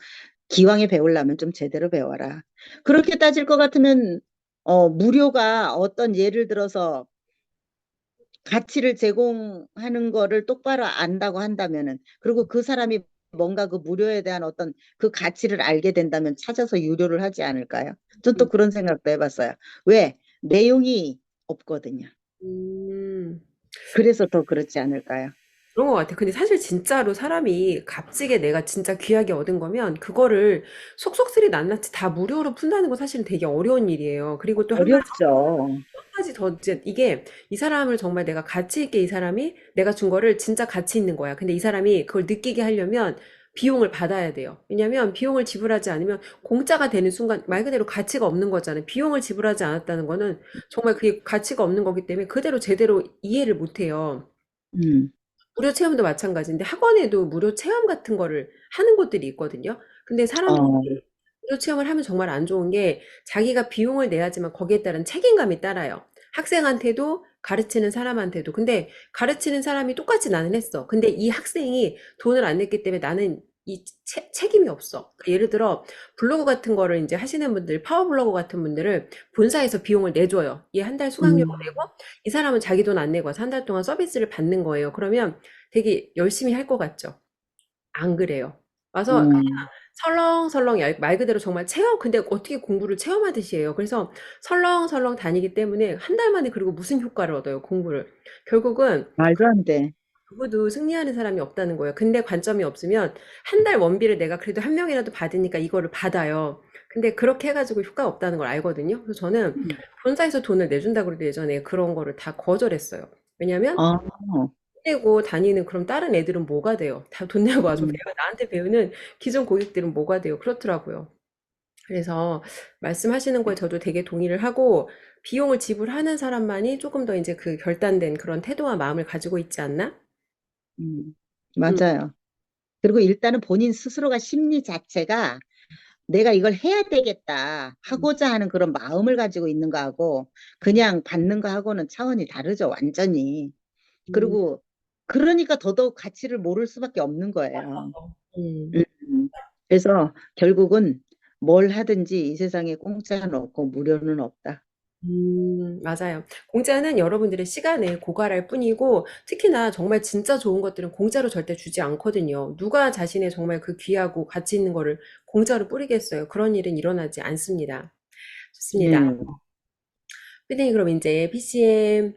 기왕에 배우려면 좀 제대로 배워라. 그렇게 따질 것 같으면 무료가 어떤 예를 들어서 가치를 제공하는 거를 똑바로 안다고 한다면은 그리고 그 사람이 뭔가 그 무료에 대한 어떤 그 가치를 알게 된다면 찾아서 유료를 하지 않을까요? 전 또 음, 그런 생각도 해봤어요. 왜? 내용이 없거든요. 음. 그래서 더 그렇지 않을까요? 그런 것 같아. 근데 사실 진짜로 사람이 값지게 내가 진짜 귀하게 얻은 거면 그거를 속속들이 낱낱이 다 무료로 푼다는 건 사실은 되게 어려운 일이에요. 그리고 또 어렵죠. 한 가지 더 이제 이게 이 사람을 정말 내가 가치 있게 이 사람이 내가 준 거를 진짜 가치 있는 거야. 근데 이 사람이 그걸 느끼게 하려면 비용을 받아야 돼요. 왜냐면 비용을 지불하지 않으면 공짜가 되는 순간 말 그대로 가치가 없는 거잖아요. 비용을 지불하지 않았다는 거는 정말 그게 가치가 없는 거기 때문에 그대로 제대로 이해를 못 해요. 음, 무료 체험도 마찬가지인데 학원에도 무료 체험 같은 거를 하는 곳들이 있거든요. 근데 사람들이 어, 무료 체험을 하면 정말 안 좋은 게 자기가 비용을 내야지만 거기에 따른 책임감이 따라요. 학생한테도 가르치는 사람한테도. 근데 가르치는 사람이 똑같이 나는 했어. 근데 이 학생이 돈을 안 냈기 때문에 나는 이 책임이 없어. 그러니까 예를 들어 블로그 같은 거를 이제 하시는 분들, 파워 블로그 같은 분들을 본사에서 비용을 내줘요. 얘 한 달 수강료를 내고 음, 이 사람은 자기 돈 안 내고 와서 한 달 동안 서비스를 받는 거예요. 그러면 되게 열심히 할 것 같죠? 안 그래요. 와서 음. 설렁설렁 말 그대로 정말 체험, 근데 어떻게 공부를 체험하듯이 해요. 그래서 설렁설렁 다니기 때문에 한 달 만에 그리고 무슨 효과를 얻어요, 공부를. 결국은 말도 안 돼. 누구도 승리하는 사람이 없다는 거예요. 근데 관점이 없으면 한 달 원비를 내가 그래도 한 명이라도 받으니까 이거를 받아요. 근데 그렇게 해가지고 효과가 없다는 걸 알거든요. 그래서 저는 음. 본사에서 돈을 내준다고 그래도 예전에 그런 거를 다 거절했어요. 왜냐면 어, 돈 내고 다니는 그럼 다른 애들은 뭐가 돼요? 다 돈 내고 와서 음, 나한테 배우는 기존 고객들은 뭐가 돼요? 그렇더라고요. 그래서 말씀하시는 거에 저도 되게 동의를 하고 비용을 지불하는 사람만이 조금 더 이제 그 결단된 그런 태도와 마음을 가지고 있지 않나? 음. 음, 맞아요. 그리고 일단은 본인 스스로가 심리 자체가 내가 이걸 해야 되겠다 음, 하고자 하는 그런 마음을 가지고 있는 거하고 그냥 받는 거하고는 차원이 다르죠, 완전히. 음, 그리고 그러니까 더더욱 가치를 모를 수밖에 없는 거예요. 음, 음. 그래서 결국은 뭘 하든지 이 세상에 공짜는 없고 무료는 없다. 맞아요. 공짜는 여러분들의 시간을 고갈할 뿐이고, 특히나 정말 진짜 좋은 것들은 공짜로 절대 주지 않거든요. 누가 자신의 정말 그 귀하고 가치 있는 거를 공짜로 뿌리겠어요? 그런 일은 일어나지 않습니다. 좋습니다. 음, 피디님, 그럼 이제 PCM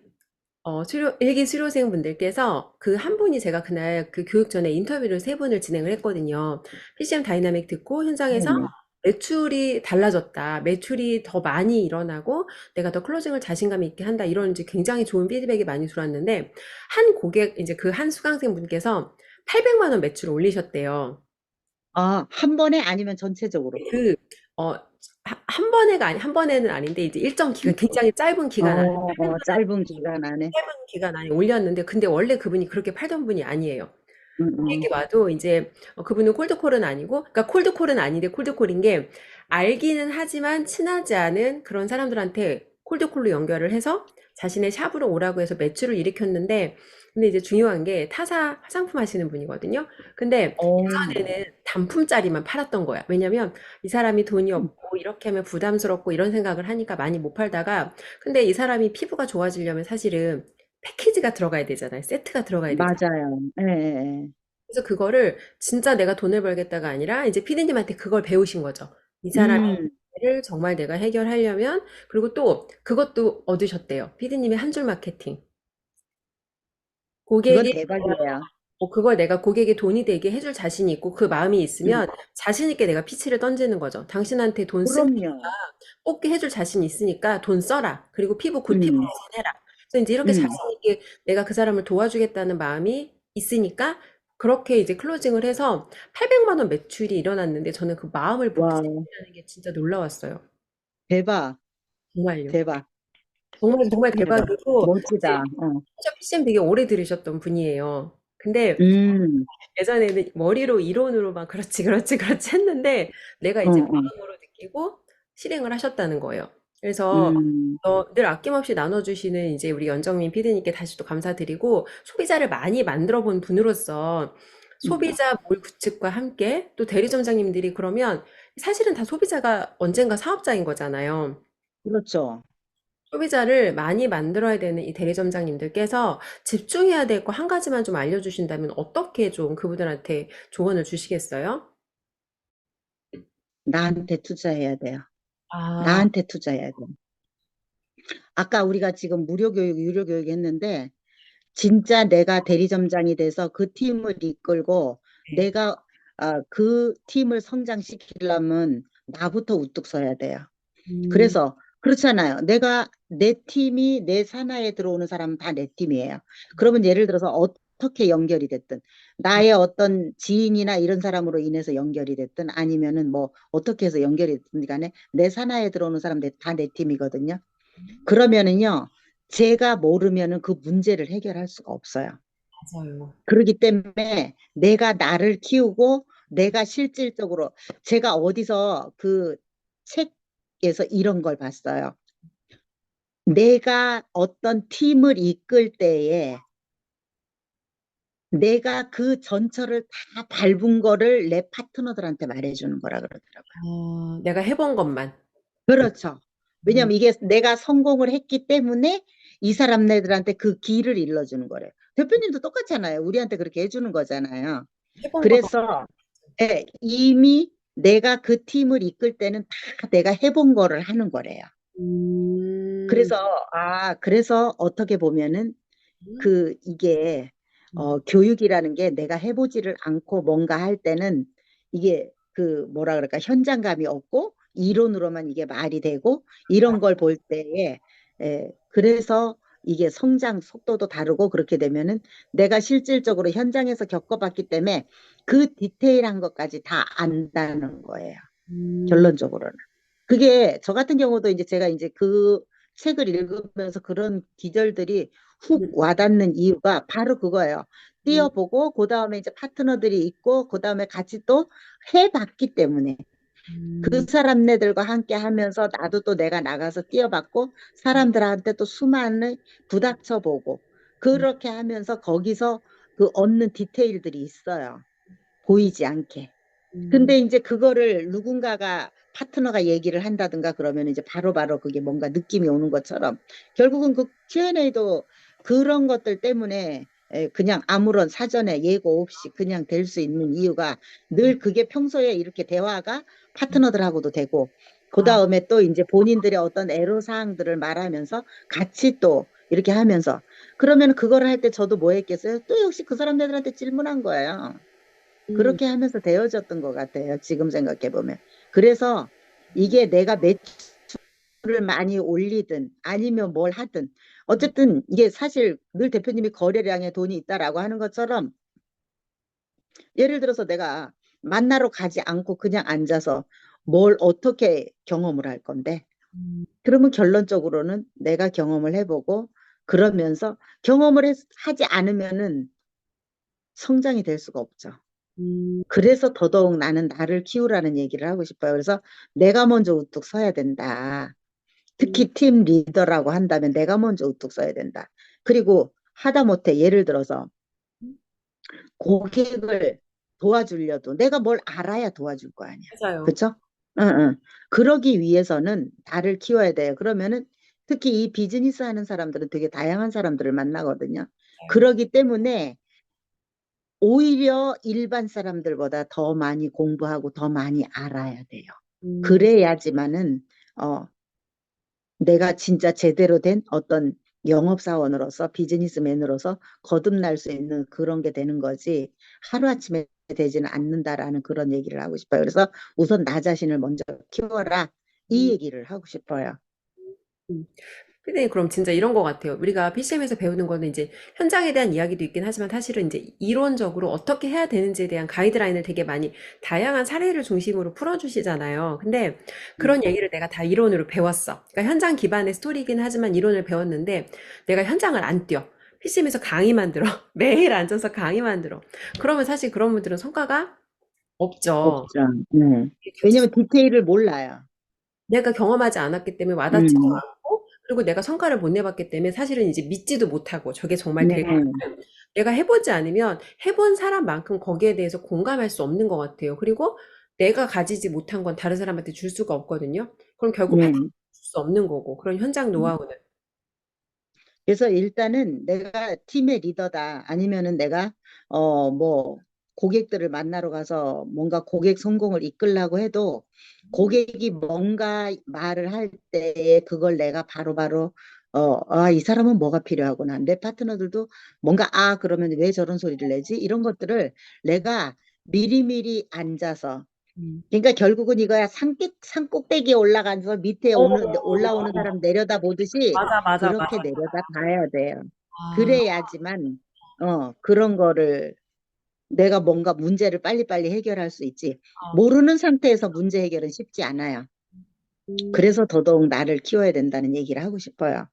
일기 수료생분들께서 그 한 분이 제가 그날 그 교육 전에 인터뷰를 세 분을 진행을 했거든요. PCM 다이나믹 듣고 현장에서 네네. 매출이 달라졌다. 매출이 더 많이 일어나고 내가 더 클로징을 자신감 있게 한다. 이런 이제 굉장히 좋은 피드백이 많이 들어왔는데 한 고객, 이제 그 한 수강생 분께서 800만 원 매출을 올리셨대요. 아, 한 번에 아니면 전체적으로? 그, 어, 한 번에는 아닌데 이제 일정 기간, 굉장히 짧은 기간 안에 짧은 기간 안에. 짧은 기간 안에 올렸는데 근데 원래 그분이 그렇게 팔던 분이 아니에요. 음, 음. 고객이 와도 이제 그분은 콜드콜은 아니고 그러니까 콜드콜은 아닌데 콜드콜인 게 알기는 하지만 친하지 않은 그런 사람들한테 콜드콜로 연결을 해서 자신의 샵으로 오라고 해서 매출을 일으켰는데 근데 이제 중요한 게 타사 화장품 하시는 분이거든요. 근데 어, 예전에는 단품짜리만 팔았던 거야. 왜냐면 이 사람이 돈이 없고 이렇게 하면 부담스럽고 이런 생각을 하니까 많이 못 팔다가 근데 이 사람이 피부가 좋아지려면 사실은 패키지가 들어가야 되잖아요. 세트가 들어가야 되잖아요. 맞아요. 예, 예, 그래서 그거를 진짜 내가 돈을 벌겠다가 아니라 이제 피디님한테 그걸 배우신 거죠. 이 예. 사람을 정말 내가 해결하려면 그리고 또 그것도 얻으셨대요. 피디님의 한 줄 마케팅. 그건 고객이 대박이에요. 그걸 내가 고객의 돈이 되게 해줄 자신이 있고 그 마음이 음, 있으면 자신 있게 내가 피치를 던지는 거죠. 당신한테 돈 쓸 그럼요. 뽑게 해줄 자신 있으니까 돈 써라. 그리고 피부 굿 피부 음, 개선해라. 그래서 이제 이렇게 자신 음. 있게 내가 그 사람을 도와주겠다는 마음이 있으니까 그렇게 이제 클로징을 해서 800만 원 매출이 일어났는데 저는 그 마음을 볼 수 와, 있다는 게 진짜 놀라웠어요. 대박, 정말요. 대박, 정말 정말 대박. 대박이고 이제 멋지다. 진짜 PCM 되게 오래 들으셨던 분이에요. 근데 음, 예전에는 머리로 이론으로만 그렇지 그렇지 그렇지 했는데 내가 이제 어. 마음으로 느끼고 실행을 하셨다는 거예요. 그래서 음, 늘 아낌없이 나눠주시는 이제 우리 연정민 PD님께 다시 또 감사드리고 소비자를 많이 만들어 본 분으로서 음. 소비자 몰 구축과 함께 또 대리점장님들이 그러면 사실은 다 소비자가 언젠가 사업자인 거잖아요. 그렇죠. 소비자를 많이 만들어야 되는 이 대리점장님들께서 집중해야 될 거 한 가지만 좀 알려주신다면 어떻게 좀 그분들한테 조언을 주시겠어요? 나한테 투자해야 돼요. 아, 나한테 투자해야 돼요. 아까 우리가 지금 무료 교육, 유료 교육 했는데, 진짜 내가 대리점장이 돼서 그 팀을 이끌고 네. 내가 그 팀을 성장시키려면 나부터 우뚝 서야 돼요. 음, 그래서 그렇잖아요. 내가 내 팀이 내 산하에 들어오는 사람은 다 내 팀이에요. 그러면 예를 들어서 어떻게 연결이 됐든 나의 어떤 지인이나 이런 사람으로 인해서 연결이 됐든 아니면은 뭐 어떻게 해서 연결이 됐든 간에 내 산하에 들어오는 사람 다 내 팀이거든요. 그러면은요, 제가 모르면은 그 문제를 해결할 수가 없어요. 맞아요. 그렇기 때문에 내가 나를 키우고 내가 실질적으로 제가 어디서 그 책에서 이런 걸 봤어요. 내가 어떤 팀을 이끌 때에 내가 그 전철을 다 밟은 거를 내 파트너들한테 말해주는 거라 그러더라고요. 내가 해본 것만. 그렇죠. 음, 왜냐면 이게 내가 성공을 했기 때문에 이 사람네들한테 그 길을 일러주는 거래요. 대표님도 똑같잖아요. 우리한테 그렇게 해주는 거잖아요. 해본 것. 그래서 이미 내가 그 팀을 이끌 때는 다 내가 해본 거를 하는 거래요. 음, 그래서, 그래서 어떻게 보면은 음, 이게, 음, 교육이라는 게 내가 해보지를 않고 뭔가 할 때는 이게 뭐라 그럴까, 현장감이 없고 이론으로만 이게 말이 되고 이런 걸 볼 때에, 그래서 이게 성장 속도도 다르고 그렇게 되면은 내가 실질적으로 현장에서 겪어봤기 때문에 그 디테일한 것까지 다 안다는 거예요. 음, 결론적으로는. 그게 저 같은 경우도 이제 제가 이제 그 책을 읽으면서 그런 기절들이 훅 음, 와닿는 이유가 바로 그거예요. 음, 뛰어보고 그다음에 이제 파트너들이 있고 그다음에 같이 또 해봤기 때문에 그 음, 사람네들과 함께 하면서 나도 또 내가 나가서 뛰어봤고 사람들한테 또 수많은 부닥쳐보고 음, 그렇게 하면서 거기서 그 얻는 디테일들이 있어요. 보이지 않게. 음, 근데 이제 그거를 누군가가 파트너가 얘기를 한다든가 그러면 이제 바로바로 그게 뭔가 느낌이 오는 것처럼 결국은 그 Q&A도 그런 것들 때문에 그냥 아무런 사전에 예고 없이 그냥 될 수 있는 이유가 늘 그게 평소에 이렇게 대화가 파트너들하고도 되고 그 아, 다음에 또 이제 본인들의 어떤 애로사항들을 말하면서 같이 또 이렇게 하면서 그러면 그걸 할 때 저도 뭐 했겠어요? 또 역시 그 사람들한테 질문한 거예요. 음, 그렇게 하면서 되어졌던 것 같아요. 지금 생각해 보면. 그래서 이게 내가 매출을 많이 올리든 아니면 뭘 하든 어쨌든 이게 사실 늘 대표님이 거래량에 돈이 있다라고 하는 것처럼 예를 들어서 내가 만나러 가지 않고 그냥 앉아서 뭘 어떻게 경험을 할 건데 음, 그러면 결론적으로는 내가 경험을 해보고 그러면서 하지 않으면은 성장이 될 수가 없죠. 음, 그래서 더더욱 나는 나를 키우라는 얘기를 하고 싶어요. 그래서 내가 먼저 우뚝 서야 된다. 음, 특히 팀 리더라고 한다면 내가 먼저 우뚝 서야 된다. 그리고 하다못해 예를 들어서 고객을 도와주려도 내가 뭘 알아야 도와줄 거 아니야. 맞아요. 그쵸? 응, 응. 그러기 위해서는 나를 키워야 돼요. 그러면은 특히 이 비즈니스 하는 사람들은 되게 다양한 사람들을 만나거든요. 맞아요. 그러기 때문에 오히려 일반 사람들보다 더 많이 공부하고 더 많이 알아야 돼요. 음, 그래야지만은 어, 내가 진짜 제대로 된 어떤 영업사원으로서 비즈니스맨으로서 거듭날 수 있는 그런 게 되는 거지 하루아침에 되지는 않는다라는 그런 얘기를 하고 싶어요. 그래서 우선 나 자신을 먼저 키워라 이 음, 얘기를 하고 싶어요. 음. 근데 그럼 진짜 이런 것 같아요. 우리가 PCM에서 배우는 거는 이제 현장에 대한 이야기도 있긴 하지만 사실은 이제 이론적으로 어떻게 해야 되는지에 대한 가이드라인을 되게 많이 다양한 사례를 중심으로 풀어주시잖아요. 근데 음, 그런 얘기를 내가 다 이론으로 배웠어. 그러니까 현장 기반의 스토리이긴 하지만 이론을 배웠는데 내가 현장을 안 뛰어. PCM에서 강의만 들어. 매일 앉아서 강의만 들어. 그러면 사실 그런 분들은 성과가 없죠. 없죠. 네. 왜냐면 디테일을 몰라요. 내가 경험하지 않았기 때문에 와닿지도 음, 않고, 그리고 내가 성과를 못 내봤기 때문에 사실은 이제 믿지도 못하고 저게 정말 네. 될까? 내가 해보지 않으면 해본 사람만큼 거기에 대해서 공감할 수 없는 것 같아요. 그리고 내가 가지지 못한 건 다른 사람한테 줄 수가 없거든요. 그럼 결국 받아줄 네. 수 없는 거고, 그런 현장 노하우는. 그래서 일단은 내가 팀의 리더다 아니면은 내가 뭐 고객들을 만나러 가서 뭔가 고객 성공을 이끌려고 해도 고객이 뭔가 말을 할 때에 그걸 내가 바로바로 이 사람은 뭐가 필요하구나. 내 파트너들도 뭔가 그러면 왜 저런 소리를 내지? 이런 것들을 내가 미리미리 앉아서 음. 그러니까 결국은 이거야 산 꼭대기에 올라가서 밑에 어, 올라오는 사람 내려다 보듯이 맞아, 맞아, 그렇게 맞아. 내려다 봐야 돼요. 아, 그래야지만 그런 거를 내가 뭔가 문제를 빨리빨리 해결할 수 있지. 아, 모르는 상태에서 문제 해결은 쉽지 않아요. 음. 그래서 더더욱 나를 키워야 된다는 얘기를 하고 싶어요.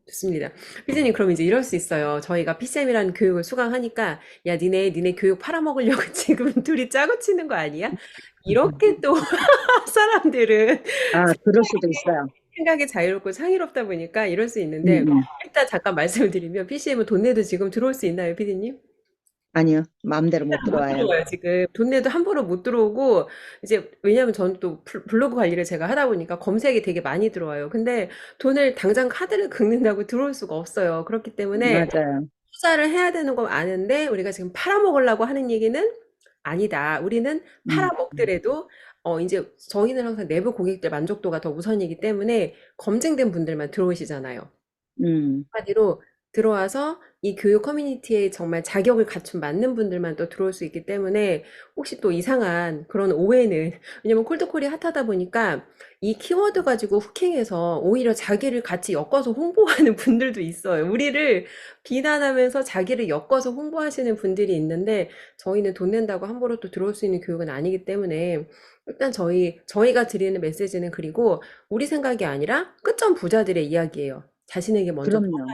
좋습니다. 피디님, 그럼 이제 이럴 수 있어요. 저희가 PCM이라는 교육을 수강하니까, 야, 니네 교육 팔아먹으려고 지금 둘이 짜고 치는 거 아니야? 이렇게 또 사람들은 그럴 수도 있어요. 생각이 자유롭고 창의롭다 보니까 이럴 수 음, 있는데, 음. 일단 잠깐 말씀을 드리면, PCM은 돈 내도 지금 들어올 수 있나요, 피디님? 아니요. 마음대로 못 못 들어와요. 들어와요, 지금. 돈 내도 함부로 못 들어오고, 이제, 왜냐면 저는 또 블로그 관리를 제가 하다 보니까 검색이 되게 많이 들어와요. 근데 돈을 당장 카드를 긁는다고 들어올 수가 없어요. 그렇기 때문에 맞아요. 투자를 해야 되는 거 아는데, 우리가 지금 팔아먹으려고 하는 얘기는 아니다. 우리는 음, 팔아먹더라도, 이제 저희는 항상 내부 고객들 만족도가 더 우선이기 때문에 검증된 분들만 들어오시잖아요. 음, 한마디로 들어와서 이 교육 커뮤니티에 정말 자격을 갖춘 맞는 분들만 또 들어올 수 있기 때문에 혹시 또 이상한 그런 오해는 왜냐면 콜드콜이 핫하다 보니까 이 키워드 가지고 후킹해서 오히려 자기를 같이 엮어서 홍보하는 분들도 있어요. 우리를 비난하면서 자기를 엮어서 홍보하시는 분들이 있는데 저희는 돈 낸다고 함부로 또 들어올 수 있는 교육은 아니기 때문에 일단 저희가 드리는 메시지는 그리고 우리 생각이 아니라 끝점 부자들의 이야기예요. 자신에게 먼저 그럼요.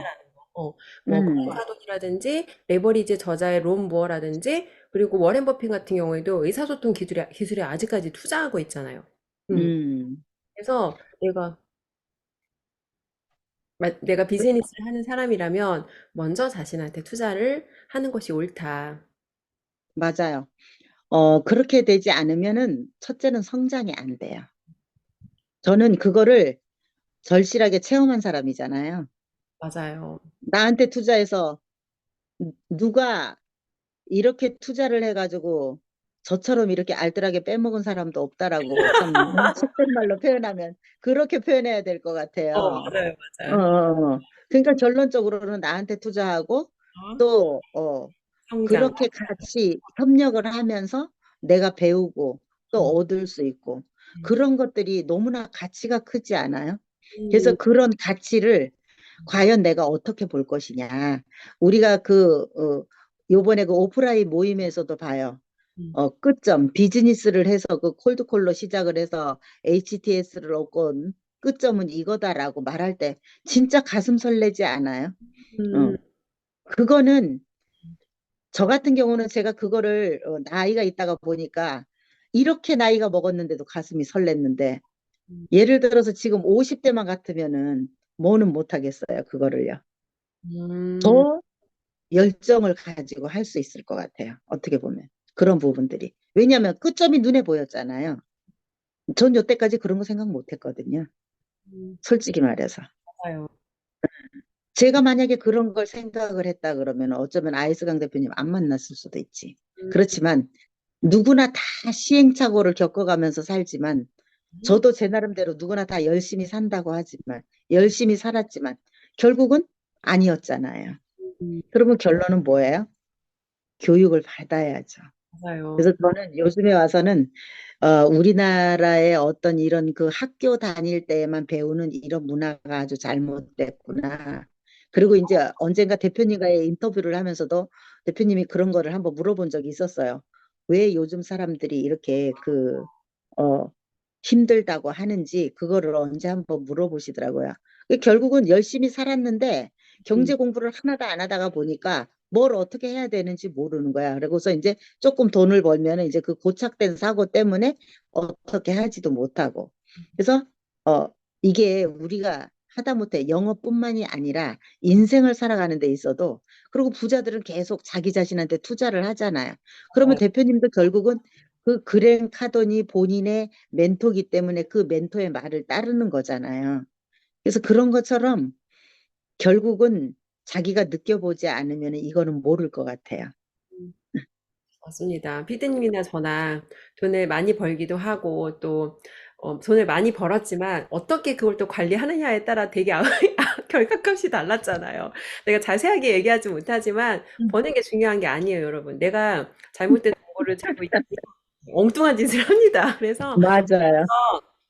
뭐 음, 거래사돈이라든지 레버리지 저자의 론 무어라든지 그리고 워렌 버핏 같은 경우에도 의사소통 기술에 아직까지 투자하고 있잖아요. 음. 음. 그래서 내가 비즈니스를 하는 사람이라면 먼저 자신한테 투자를 하는 것이 옳다. 맞아요. 그렇게 되지 않으면은 첫째는 성장이 안 돼요. 저는 그거를 절실하게 체험한 사람이잖아요. 맞아요. 나한테 투자해서 누가 이렇게 투자를 해가지고 저처럼 이렇게 알뜰하게 빼먹은 사람도 없다라고 참 속된 말로 표현하면 그렇게 표현해야 될 것 같아요. 맞아요, 어, 맞아요. 어, 어. 그러니까 결론적으로는 나한테 투자하고 어? 또 성장. 그렇게 같이 협력을 하면서 내가 배우고 또 음, 얻을 수 있고 음, 그런 것들이 너무나 가치가 크지 않아요? 그래서 음, 그런 가치를 과연 내가 어떻게 볼 것이냐. 우리가 요번에 그 오프라인 모임에서도 봐요. 음, 끝점, 비즈니스를 해서 그 콜드콜로 시작을 해서 HTS를 얻고 끝점은 이거다라고 말할 때 진짜 가슴 설레지 않아요? 음, 어, 그거는 저 같은 경우는 제가 그거를 나이가 있다가 보니까 이렇게 나이가 먹었는데도 가슴이 설렜는데 음, 예를 들어서 지금 50대만 같으면은 뭐는 못하겠어요, 그거를요. 음, 더 열정을 가지고 할 수 있을 것 같아요. 어떻게 보면. 그런 부분들이. 왜냐하면 끝점이 눈에 보였잖아요. 전 여태까지 그런 거 생각 못 했거든요. 음, 솔직히 말해서. 맞아요. 제가 만약에 그런 걸 생각을 했다 그러면 어쩌면 아이스강 대표님 안 만났을 수도 있지. 음, 그렇지만 누구나 다 시행착오를 겪어가면서 살지만 저도 제 나름대로 누구나 다 열심히 산다고 하지만 열심히 살았지만 결국은 아니었잖아요. 음, 그러면 결론은 뭐예요? 교육을 받아야죠. 맞아요. 그래서 저는 요즘에 와서는 우리나라의 어떤 이런 그 학교 다닐 때에만 배우는 이런 문화가 아주 잘못됐구나. 그리고 이제 언젠가 대표님과의 인터뷰를 하면서도 대표님이 그런 거를 한번 물어본 적이 있었어요. 왜 요즘 사람들이 이렇게 어, 힘들다고 하는지 그거를 언제 한번 물어보시더라고요. 결국은 열심히 살았는데 음, 경제 공부를 하나도 안 하다가 보니까 뭘 어떻게 해야 되는지 모르는 거야. 그러고서 이제 조금 돈을 벌면 이제 그 고착된 사고 때문에 어떻게 하지도 못하고. 그래서 어, 이게 우리가 하다못해 영어뿐만이 아니라 인생을 살아가는 데 있어도 그리고 부자들은 계속 자기 자신한테 투자를 하잖아요. 그러면 맞아요. 대표님도 결국은 그 그랜 카더니 본인의 멘토기 때문에 그 멘토의 말을 따르는 거잖아요. 그래서 그런 것처럼 결국은 자기가 느껴보지 않으면 이거는 모를 것 같아요. 음, 맞습니다. 피디님이나 저나 돈을 많이 벌기도 하고 또 돈을 많이 벌었지만 어떻게 그걸 또 관리하느냐에 따라 되게 결과값이 달랐잖아요. 내가 자세하게 얘기하지 못하지만 버는 게 중요한 게 아니에요, 여러분. 내가 잘못된 정보를 들고 있으면 엉뚱한 짓을 합니다. 그래서 맞아요.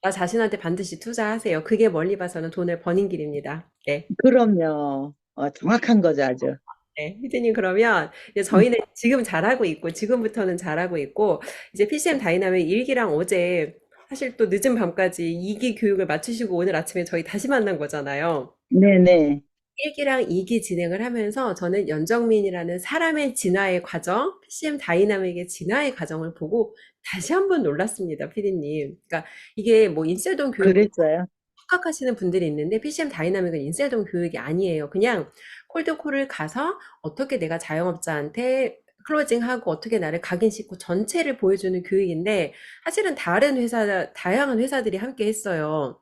나 자신한테 반드시 투자하세요. 그게 멀리 봐서는 돈을 버는 길입니다. 네. 그럼요. 정확한 거죠, 아주. 네, 희진님 그러면 이제 음. 저희는 지금 잘하고 있고 지금부터는 잘하고 있고 이제 PCM 다이나믹 일기랑 어제 사실 또 늦은 밤까지 2기 교육을 마치시고 오늘 아침에 저희 다시 만난 거잖아요. 네네. 1기랑 2기 진행을 하면서 저는 연정민이라는 사람의 진화의 과정, PCM 다이나믹의 진화의 과정을 보고 다시 한번 놀랐습니다, 피디님. 그러니까 이게 뭐 인쇄동 교육을 그랬어요. 착각하시는 분들이 있는데 PCM 다이나믹은 인쇄동 교육이 아니에요. 그냥 콜드콜을 가서 어떻게 내가 자영업자한테 클로징하고 어떻게 나를 각인시키고 전체를 보여주는 교육인데 사실은 다른 회사, 다양한 회사들이 함께 했어요.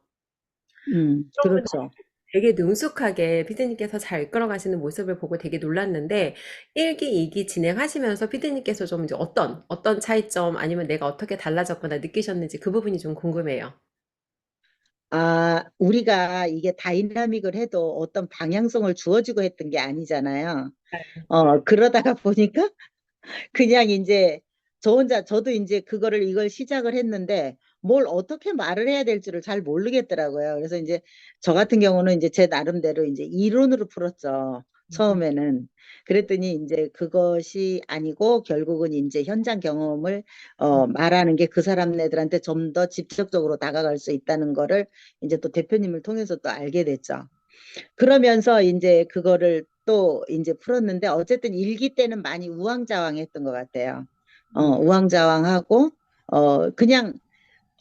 그런 분들 그렇죠. 되게 능숙하게 피디님께서 잘 이끌어가시는 모습을 보고 되게 놀랐는데 1기, 2기 진행하시면서 피디님께서 좀 이제 어떤 차이점 아니면 내가 어떻게 달라졌거나 느끼셨는지 그 부분이 좀 궁금해요. 우리가 이게 다이나믹을 해도 어떤 방향성을 주어지고 했던 게 아니잖아요. 그러다가 보니까 그냥 이제 저도 이제 이걸 시작을 했는데 뭘 어떻게 말을 해야 될 줄을 잘 모르겠더라고요. 그래서 이제 저 같은 경우는 이제 제 나름대로 이제 이론으로 풀었죠. 처음에는. 그랬더니 이제 그것이 아니고 결국은 이제 현장 경험을 말하는 게 그 사람네들한테 좀 더 직접적으로 다가갈 수 있다는 거를 이제 또 대표님을 통해서 또 알게 됐죠. 그러면서 이제 그거를 또 이제 풀었는데 어쨌든 일기 때는 많이 우왕좌왕했던 것 같아요. 우왕좌왕하고 그냥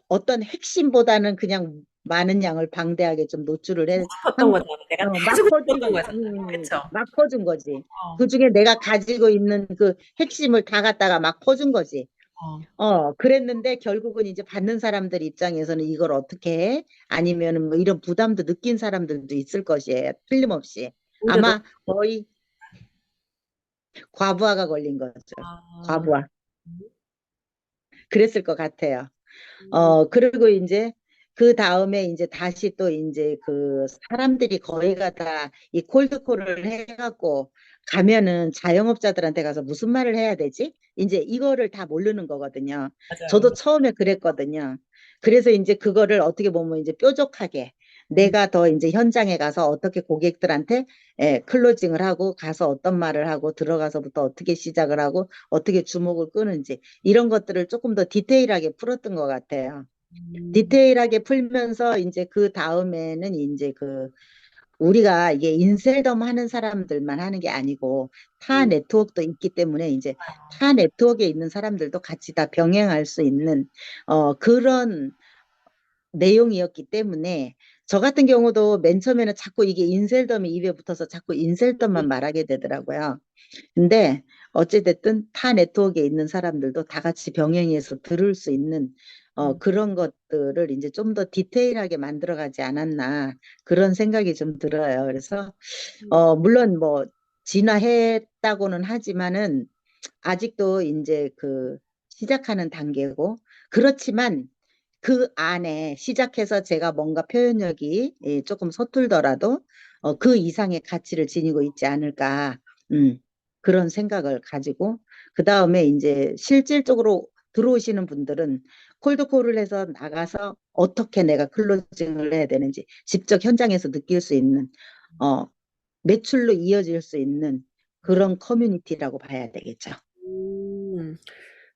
어떤 핵심보다는 그냥 많은 양을 방대하게 좀 노출을 싶었던 한 거잖아. 내가 다 막 주고 퍼준 싶었던 거지. 거잖아. 그쵸? 막 퍼준 거지. 어. 그중에 내가 가지고 있는 그 핵심을 다 갖다가 막 퍼준 거지. 어. 그랬는데 결국은 이제 받는 사람들 입장에서는 이걸 어떻게 해? 아니면은 뭐 이런 부담도 느낀 사람들도 있을 것이에요. 틀림없이. 오히려 너, 아마 거의 과부하가 걸린 거죠. 아, 과부하. 그랬을 것 같아요. 음, 그리고 이제 그 다음에 이제 다시 또 이제 그 사람들이 거의가 다 이 콜드콜을 해갖고 가면은 자영업자들한테 가서 무슨 말을 해야 되지? 이제 이거를 다 모르는 거거든요. 맞아요. 저도 처음에 그랬거든요. 그래서 이제 그거를 어떻게 보면 이제 뾰족하게 음, 내가 더 이제 현장에 가서 어떻게 고객들한테 클로징을 하고 가서 어떤 말을 하고 들어가서부터 어떻게 시작을 하고 어떻게 주목을 끄는지 이런 것들을 조금 더 디테일하게 풀었던 것 같아요. 음, 디테일하게 풀면서 이제 그 다음에는 이제 그 우리가 이게 인셀덤 하는 사람들만 하는 게 아니고 타 음, 네트워크도 있기 때문에 이제 타 네트워크에 있는 사람들도 같이 다 병행할 수 있는 그런 내용이었기 때문에 저 같은 경우도 맨 처음에는 자꾸 이게 인셀덤이 입에 붙어서 자꾸 인셀덤만 말하게 되더라고요. 근데 어찌됐든 타 네트워크에 있는 사람들도 다 같이 병행해서 들을 수 있는 음, 그런 것들을 이제 좀 더 디테일하게 만들어가지 않았나 그런 생각이 좀 들어요. 그래서 음, 물론 뭐 진화했다고는 하지만은 아직도 이제 그 시작하는 단계고 그렇지만 그 안에 시작해서 제가 뭔가 표현력이 조금 서툴더라도 그 이상의 가치를 지니고 있지 않을까 음, 그런 생각을 가지고 그 다음에 이제 실질적으로 들어오시는 분들은 콜드콜을 해서 나가서 어떻게 내가 클로징을 해야 되는지 직접 현장에서 느낄 수 있는 어, 매출로 이어질 수 있는 그런 커뮤니티라고 봐야 되겠죠. 음.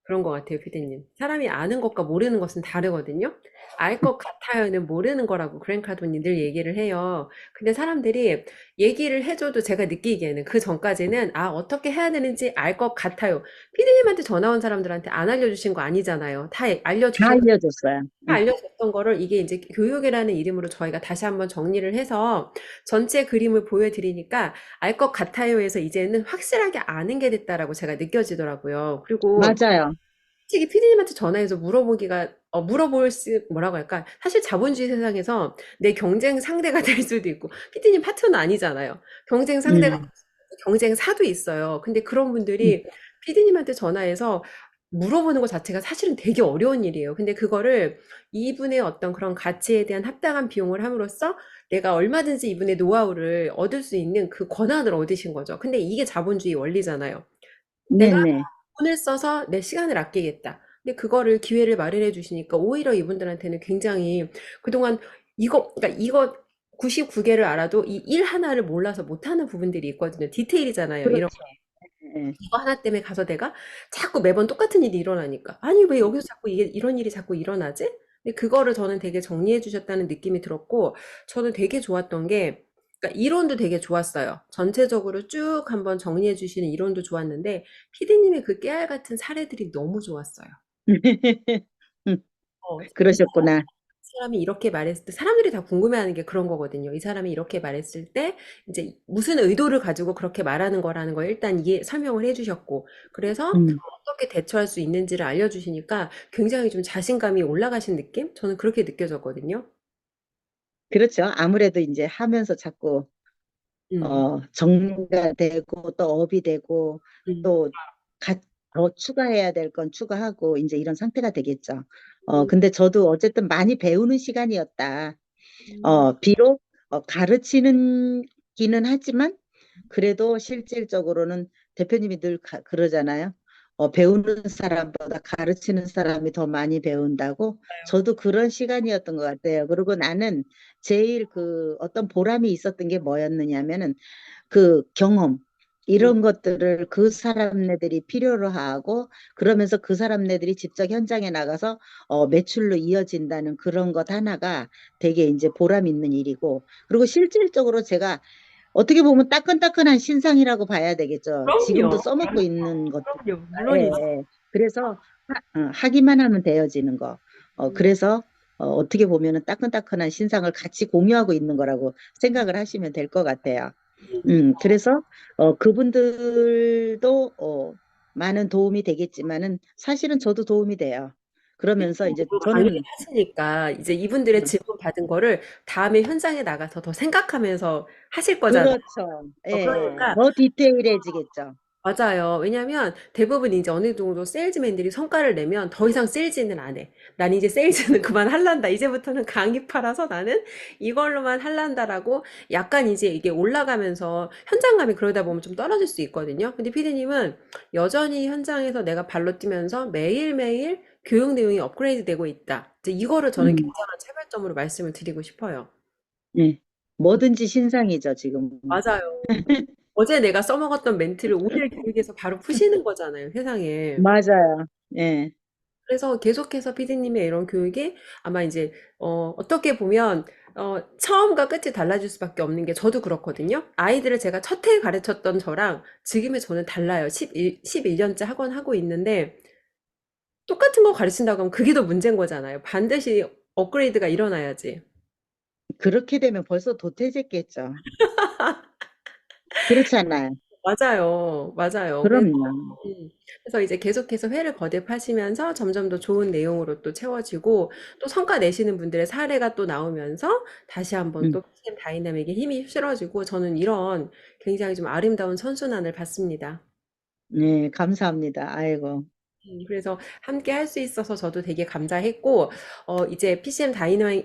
그런 것 같아요, 피디님. 사람이 아는 것과 모르는 것은 다르거든요. 알 것 같아요는 모르는 거라고 그랜카돈이 늘 얘기를 해요. 근데 사람들이 얘기를 해줘도 제가 느끼기에는 그 전까지는 아, 어떻게 해야 되는지 알 것 같아요. 피디님한테 전화 온 사람들한테 안 알려주신 거 아니잖아요. 다 다 알려주셨 알려줬어요. 알려줬던 거를 이게 이제 교육이라는 이름으로 저희가 다시 한번 정리를 해서 전체 그림을 보여드리니까 알 것 같아요에서 이제는 확실하게 아는 게 됐다라고 제가 느껴지더라고요. 그리고 맞아요. 솔직히 피디님한테 전화해서 물어보기가 물어볼 수 뭐라고 할까? 사실 자본주의 세상에서 내 경쟁 상대가 될 수도 있고 피디님 파트너 아니잖아요. 경쟁 상대가 될 음, 수도 있고 경쟁사도 있어요. 근데 그런 음, 분들이 피디님한테 전화해서 물어보는 것 자체가 사실은 되게 어려운 일이에요. 근데 그거를 이분의 어떤 그런 가치에 대한 합당한 비용을 함으로써 내가 얼마든지 이분의 노하우를 얻을 수 있는 그 권한을 얻으신 거죠. 근데 이게 자본주의 원리잖아요. 내가 네네. 돈을 써서 내 시간을 아끼겠다. 근데 그거를 기회를 마련해 주시니까 오히려 이분들한테는 굉장히 그동안 그러니까 이거 99개를 알아도 이 일 하나를 몰라서 못하는 부분들이 있거든요. 디테일이잖아요. 이런 그렇죠. 예. 이거 하나 때문에 가서 내가 자꾸 매번 똑같은 일이 일어나니까. 아니, 왜 여기서 자꾸 이게 이런 일이 자꾸 일어나지? 근데 그거를 저는 되게 정리해 주셨다는 느낌이 들었고, 저는 되게 좋았던 게, 그러니까 이론도 되게 좋았어요. 전체적으로 쭉 한번 정리해 주시는 이론도 좋았는데, 피디님의 그 깨알 같은 사례들이 너무 좋았어요. 음, 이 그러셨구나. 사람이 이렇게 말했을 때 사람들이 다 궁금해하는 게 그런 거거든요. 이 사람이 이렇게 말했을 때 이제 무슨 의도를 가지고 그렇게 말하는 거라는 걸 일단 이해 설명을 해주셨고 그래서 음, 어떻게 대처할 수 있는지를 알려주시니까 굉장히 좀 자신감이 올라가신 느낌? 저는 그렇게 느껴졌거든요. 그렇죠. 아무래도 이제 하면서 자꾸 음, 정리가 되고 또 업이 되고 음, 또 더 추가해야 될 건 추가하고 이제 이런 상태가 되겠죠. 음, 근데 저도 어쨌든 많이 배우는 시간이었다. 음, 비록 가르치는 기는 하지만 그래도 실질적으로는 대표님이 늘 그러잖아요. 배우는 사람보다 가르치는 사람이 더 많이 배운다고. 저도 그런 시간이었던 것 같아요. 그리고 나는 제일 그 어떤 보람이 있었던 게 뭐였느냐면은 그 경험 음, 이런 것들을 그 사람네들이 필요로 하고 그러면서 그 사람네들이 직접 현장에 나가서 매출로 이어진다는 그런 것 하나가 되게 이제 보람 있는 일이고 그리고 실질적으로 제가 어떻게 보면 따끈따끈한 신상이라고 봐야 되겠죠. 지금도 그럼요. 써먹고 있는 것들. 그럼요. 예, 물론이죠. 예. 그래서 하기만 하면 되어지는 거. 음, 그래서 어떻게 보면은 따끈따끈한 신상을 같이 공유하고 있는 거라고 생각을 하시면 될 것 같아요. 그래서 그분들도 많은 도움이 되겠지만은 사실은 저도 도움이 돼요. 그러면서 이제 또 강의를 저는 하시니까 이제 이분들의 질문 받은 거를 다음에 현장에 나가서 더 생각하면서 하실 거잖아요. 그렇죠. 예, 예. 그러니까 더 디테일해지겠죠. 맞아요. 왜냐하면 대부분 이제 어느 정도 세일즈맨들이 성과를 내면 더 이상 세일즈는 안 해. 난 이제 세일즈는 그만할란다. 이제부터는 강의 팔아서 나는 이걸로만 할란다라고 약간 이제 이게 올라가면서 현장감이 그러다 보면 좀 떨어질 수 있거든요. 근데 피디님은 여전히 현장에서 내가 발로 뛰면서 매일매일 교육 내용이 업그레이드 되고 있다. 이제 이거를 저는 음, 굉장한 차별점으로 말씀을 드리고 싶어요. 예. 뭐든지 신상이죠, 지금. 맞아요. 어제 내가 써먹었던 멘트를 오늘 교육에서 바로 푸시는 거잖아요, 세상에. 맞아요. 예. 그래서 계속해서 피디님의 이런 교육이 아마 이제 어떻게 보면 처음과 끝이 달라질 수밖에 없는 게 저도 그렇거든요. 아이들을 제가 첫 해 가르쳤던 저랑 지금의 저는 달라요. 11년째 학원 하고 있는데 똑같은 거 가르친다고 하면 그게 더 문제인 거잖아요. 반드시 업그레이드가 일어나야지. 그렇게 되면 벌써 도태됐겠죠. 그렇잖아요. 맞아요. 맞아요. 그럼요. 그래서 이제 계속해서 회를 거듭하시면서 점점 더 좋은 내용으로 또 채워지고 또 성과 내시는 분들의 사례가 또 나오면서 다시 한번 음. 또 PM 다이나믹에 힘이 실어지고 저는 이런 굉장히 좀 아름다운 선순환을 봤습니다. 네, 감사합니다. 아이고. 그래서 함께 할 수 있어서 저도 되게 감사했고, 이제 PCM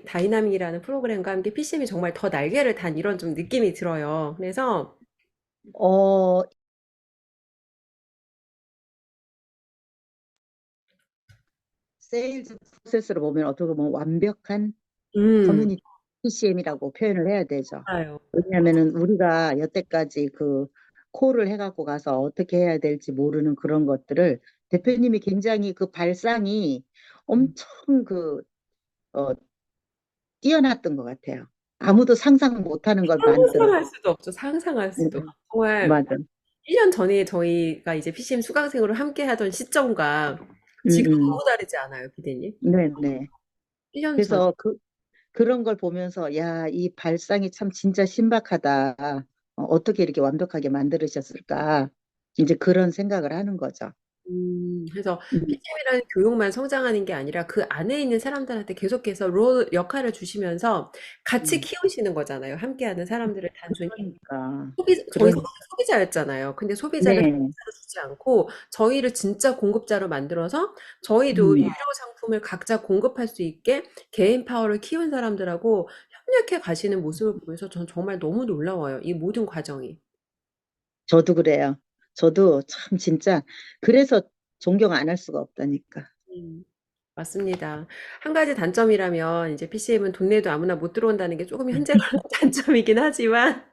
다이나믹이라는 프로그램과 함께 PCM이 정말 더 날개를 단 이런 좀 느낌이 들어요. 그래서, 어, 세일즈 프로세스로 보면 어떻게 보면 완벽한 음, 커뮤니티 PCM이라고 표현을 해야 되죠. 맞아요. 왜냐하면은 우리가 여태까지 그 콜을 해갖고 가서 어떻게 해야 될지 모르는 그런 것들을 대표님이 굉장히 그 발상이 엄청 그, 어, 뛰어났던 것 같아요. 아무도 상상 못하는 걸 만들었. 상상할 수도 없죠. 상상할 수도. 정말 맞아. 1년 전에 저희가 이제 PCM 수강생으로 함께 하던 시점과 음, 지금 음. 너무 다르지 않아요, 피디님? 네네. 1년 전. 그래서 그런 걸 보면서, 야, 이 발상이 참 진짜 신박하다. 어떻게 이렇게 완벽하게 만들으셨을까. 이제 그런 생각을 하는 거죠. 그래서 음, PCM이라는 교육만 성장하는 게 아니라 그 안에 있는 사람들한테 계속해서 롤 역할을 주시면서 같이 음. 키우시는 거잖아요. 함께하는 사람들을 단순히 그러니까, 저희 그러니, 소비자였잖아요. 근데 소비자를 네. 공짜로 주지 않고 저희를 진짜 공급자로 만들어서 저희도 유료 음. 상품을 각자 공급할 수 있게 개인 파워를 키운 사람들하고 협력해 가시는 모습을 보면서 전 정말 너무 놀라워요. 이 모든 과정이. 저도 그래요. 저도 참 진짜, 그래서 존경 안 할 수가 없다니까. 음, 맞습니다. 한 가지 단점이라면 이제 PCM은 돈 내도 아무나 못 들어온다는 게 조금 현재는 단점이긴 하지만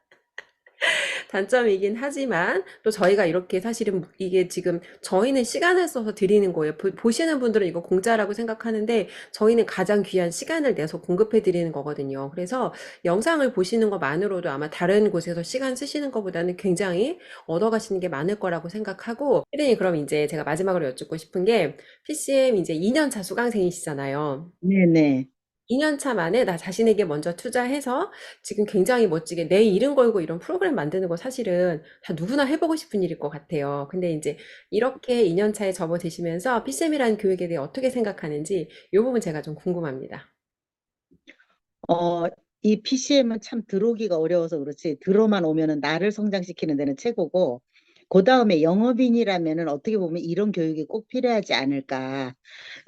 단점이긴 하지만 또 저희가 이렇게 사실은 이게 지금 저희는 시간을 써서 드리는 거예요. 보시는 분들은 이거 공짜라고 생각하는데 저희는 가장 귀한 시간을 내서 공급해 드리는 거거든요. 그래서 영상을 보시는 것만으로도 아마 다른 곳에서 시간 쓰시는 것보다는 굉장히 얻어가시는 게 많을 거라고 생각하고 피디님 그럼 이제 제가 마지막으로 여쭙고 싶은 게 PCM 이제 2년 차 수강생이시잖아요. 네네. 2년 차 만에 나 자신에게 먼저 투자해서 지금 굉장히 멋지게 내 이름 걸고 이런 프로그램 만드는 거 사실은 다 누구나 해보고 싶은 일일 것 같아요. 근데 이제 이렇게 2년 차에 접어드시면서 PCM이라는 교육에 대해 어떻게 생각하는지 이 부분 제가 좀 궁금합니다. 어, 이 PCM은 참 들어오기가 어려워서 그렇지, 들어만 오면은 나를 성장시키는 데는 최고고, 그 다음에 영업인이라면은 어떻게 보면 이런 교육이 꼭 필요하지 않을까.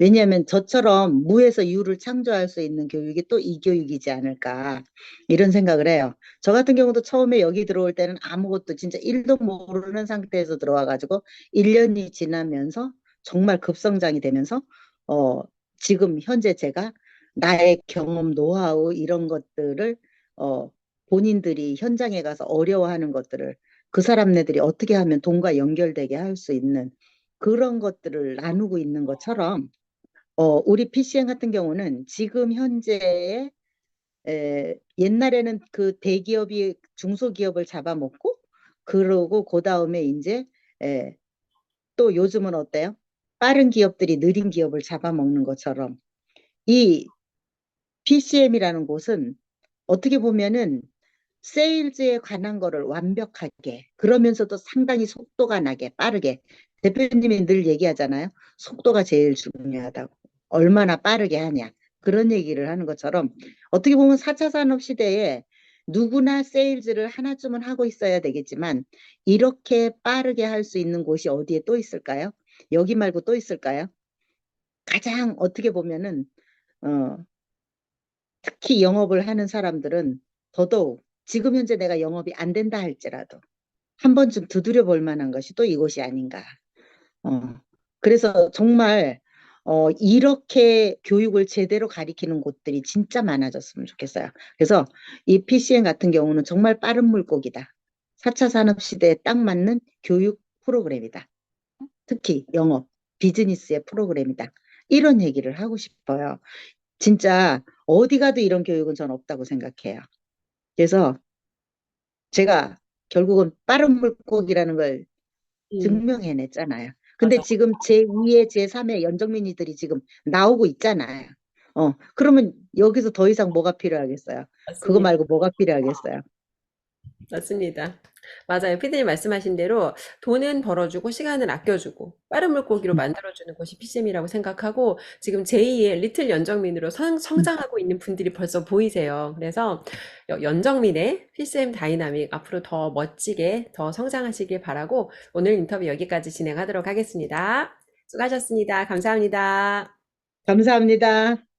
왜냐하면 저처럼 무에서 유를 창조할 수 있는 교육이 또 이 교육이지 않을까. 이런 생각을 해요. 저 같은 경우도 처음에 여기 들어올 때는 아무것도 진짜 일도 모르는 상태에서 들어와가지고 1년이 지나면서 정말 급성장이 되면서, 어, 지금 현재 제가 나의 경험, 노하우 이런 것들을 어, 본인들이 현장에 가서 어려워하는 것들을 그 사람네들이 어떻게 하면 돈과 연결되게 할 수 있는 그런 것들을 나누고 있는 것처럼 우리 PCN 같은 경우는 지금 현재의 옛날에는 그 대기업이 중소기업을 잡아먹고 그러고 그 다음에 이제 에, 또 요즘은 어때요? 빠른 기업들이 느린 기업을 잡아먹는 것처럼 이 PCM이라는 곳은 어떻게 보면은 세일즈에 관한 거를 완벽하게 그러면서도 상당히 속도가 나게 빠르게 대표님이 늘 얘기하잖아요. 속도가 제일 중요하다고. 얼마나 빠르게 하냐. 그런 얘기를 하는 것처럼 어떻게 보면 4차 산업 시대에 누구나 세일즈를 하나쯤은 하고 있어야 되겠지만 이렇게 빠르게 할 수 있는 곳이 어디에 또 있을까요? 여기 말고 또 있을까요? 가장 어떻게 보면은 어, 특히 영업을 하는 사람들은 더더욱 지금 현재 내가 영업이 안 된다 할지라도 한 번쯤 두드려 볼 만한 것이 또 이곳이 아닌가. 어, 그래서 정말 이렇게 교육을 제대로 가리키는 곳들이 진짜 많아졌으면 좋겠어요. 그래서 이 PCM 같은 경우는 정말 빠른 물고기다. 4차 산업 시대에 딱 맞는 교육 프로그램이다. 특히 영업, 비즈니스의 프로그램이다. 이런 얘기를 하고 싶어요. 진짜 어디 가도 이런 교육은 전 없다고 생각해요. 그래서 제가 결국은 빠른 물고기라는 걸 음, 증명해냈잖아요. 근데 맞아. 지금 제2의 제3의 연정민이들이 지금 나오고 있잖아요. 그러면 여기서 더 이상 뭐가 필요하겠어요? 그거 맞습니다. 말고 뭐가 필요하겠어요? 맞습니다. 맞아요. 피디님 말씀하신 대로 돈은 벌어주고 시간은 아껴주고 빠른 물고기로 음, 만들어주는 것이 PCM이라고 생각하고 지금 제2의 리틀 연정민으로 음. 성장하고 있는 분들이 벌써 보이세요. 그래서 연정민의 PCM 다이나믹 앞으로 더 멋지게 더 성장하시길 바라고 오늘 인터뷰 여기까지 진행하도록 하겠습니다. 수고하셨습니다. 감사합니다. 감사합니다.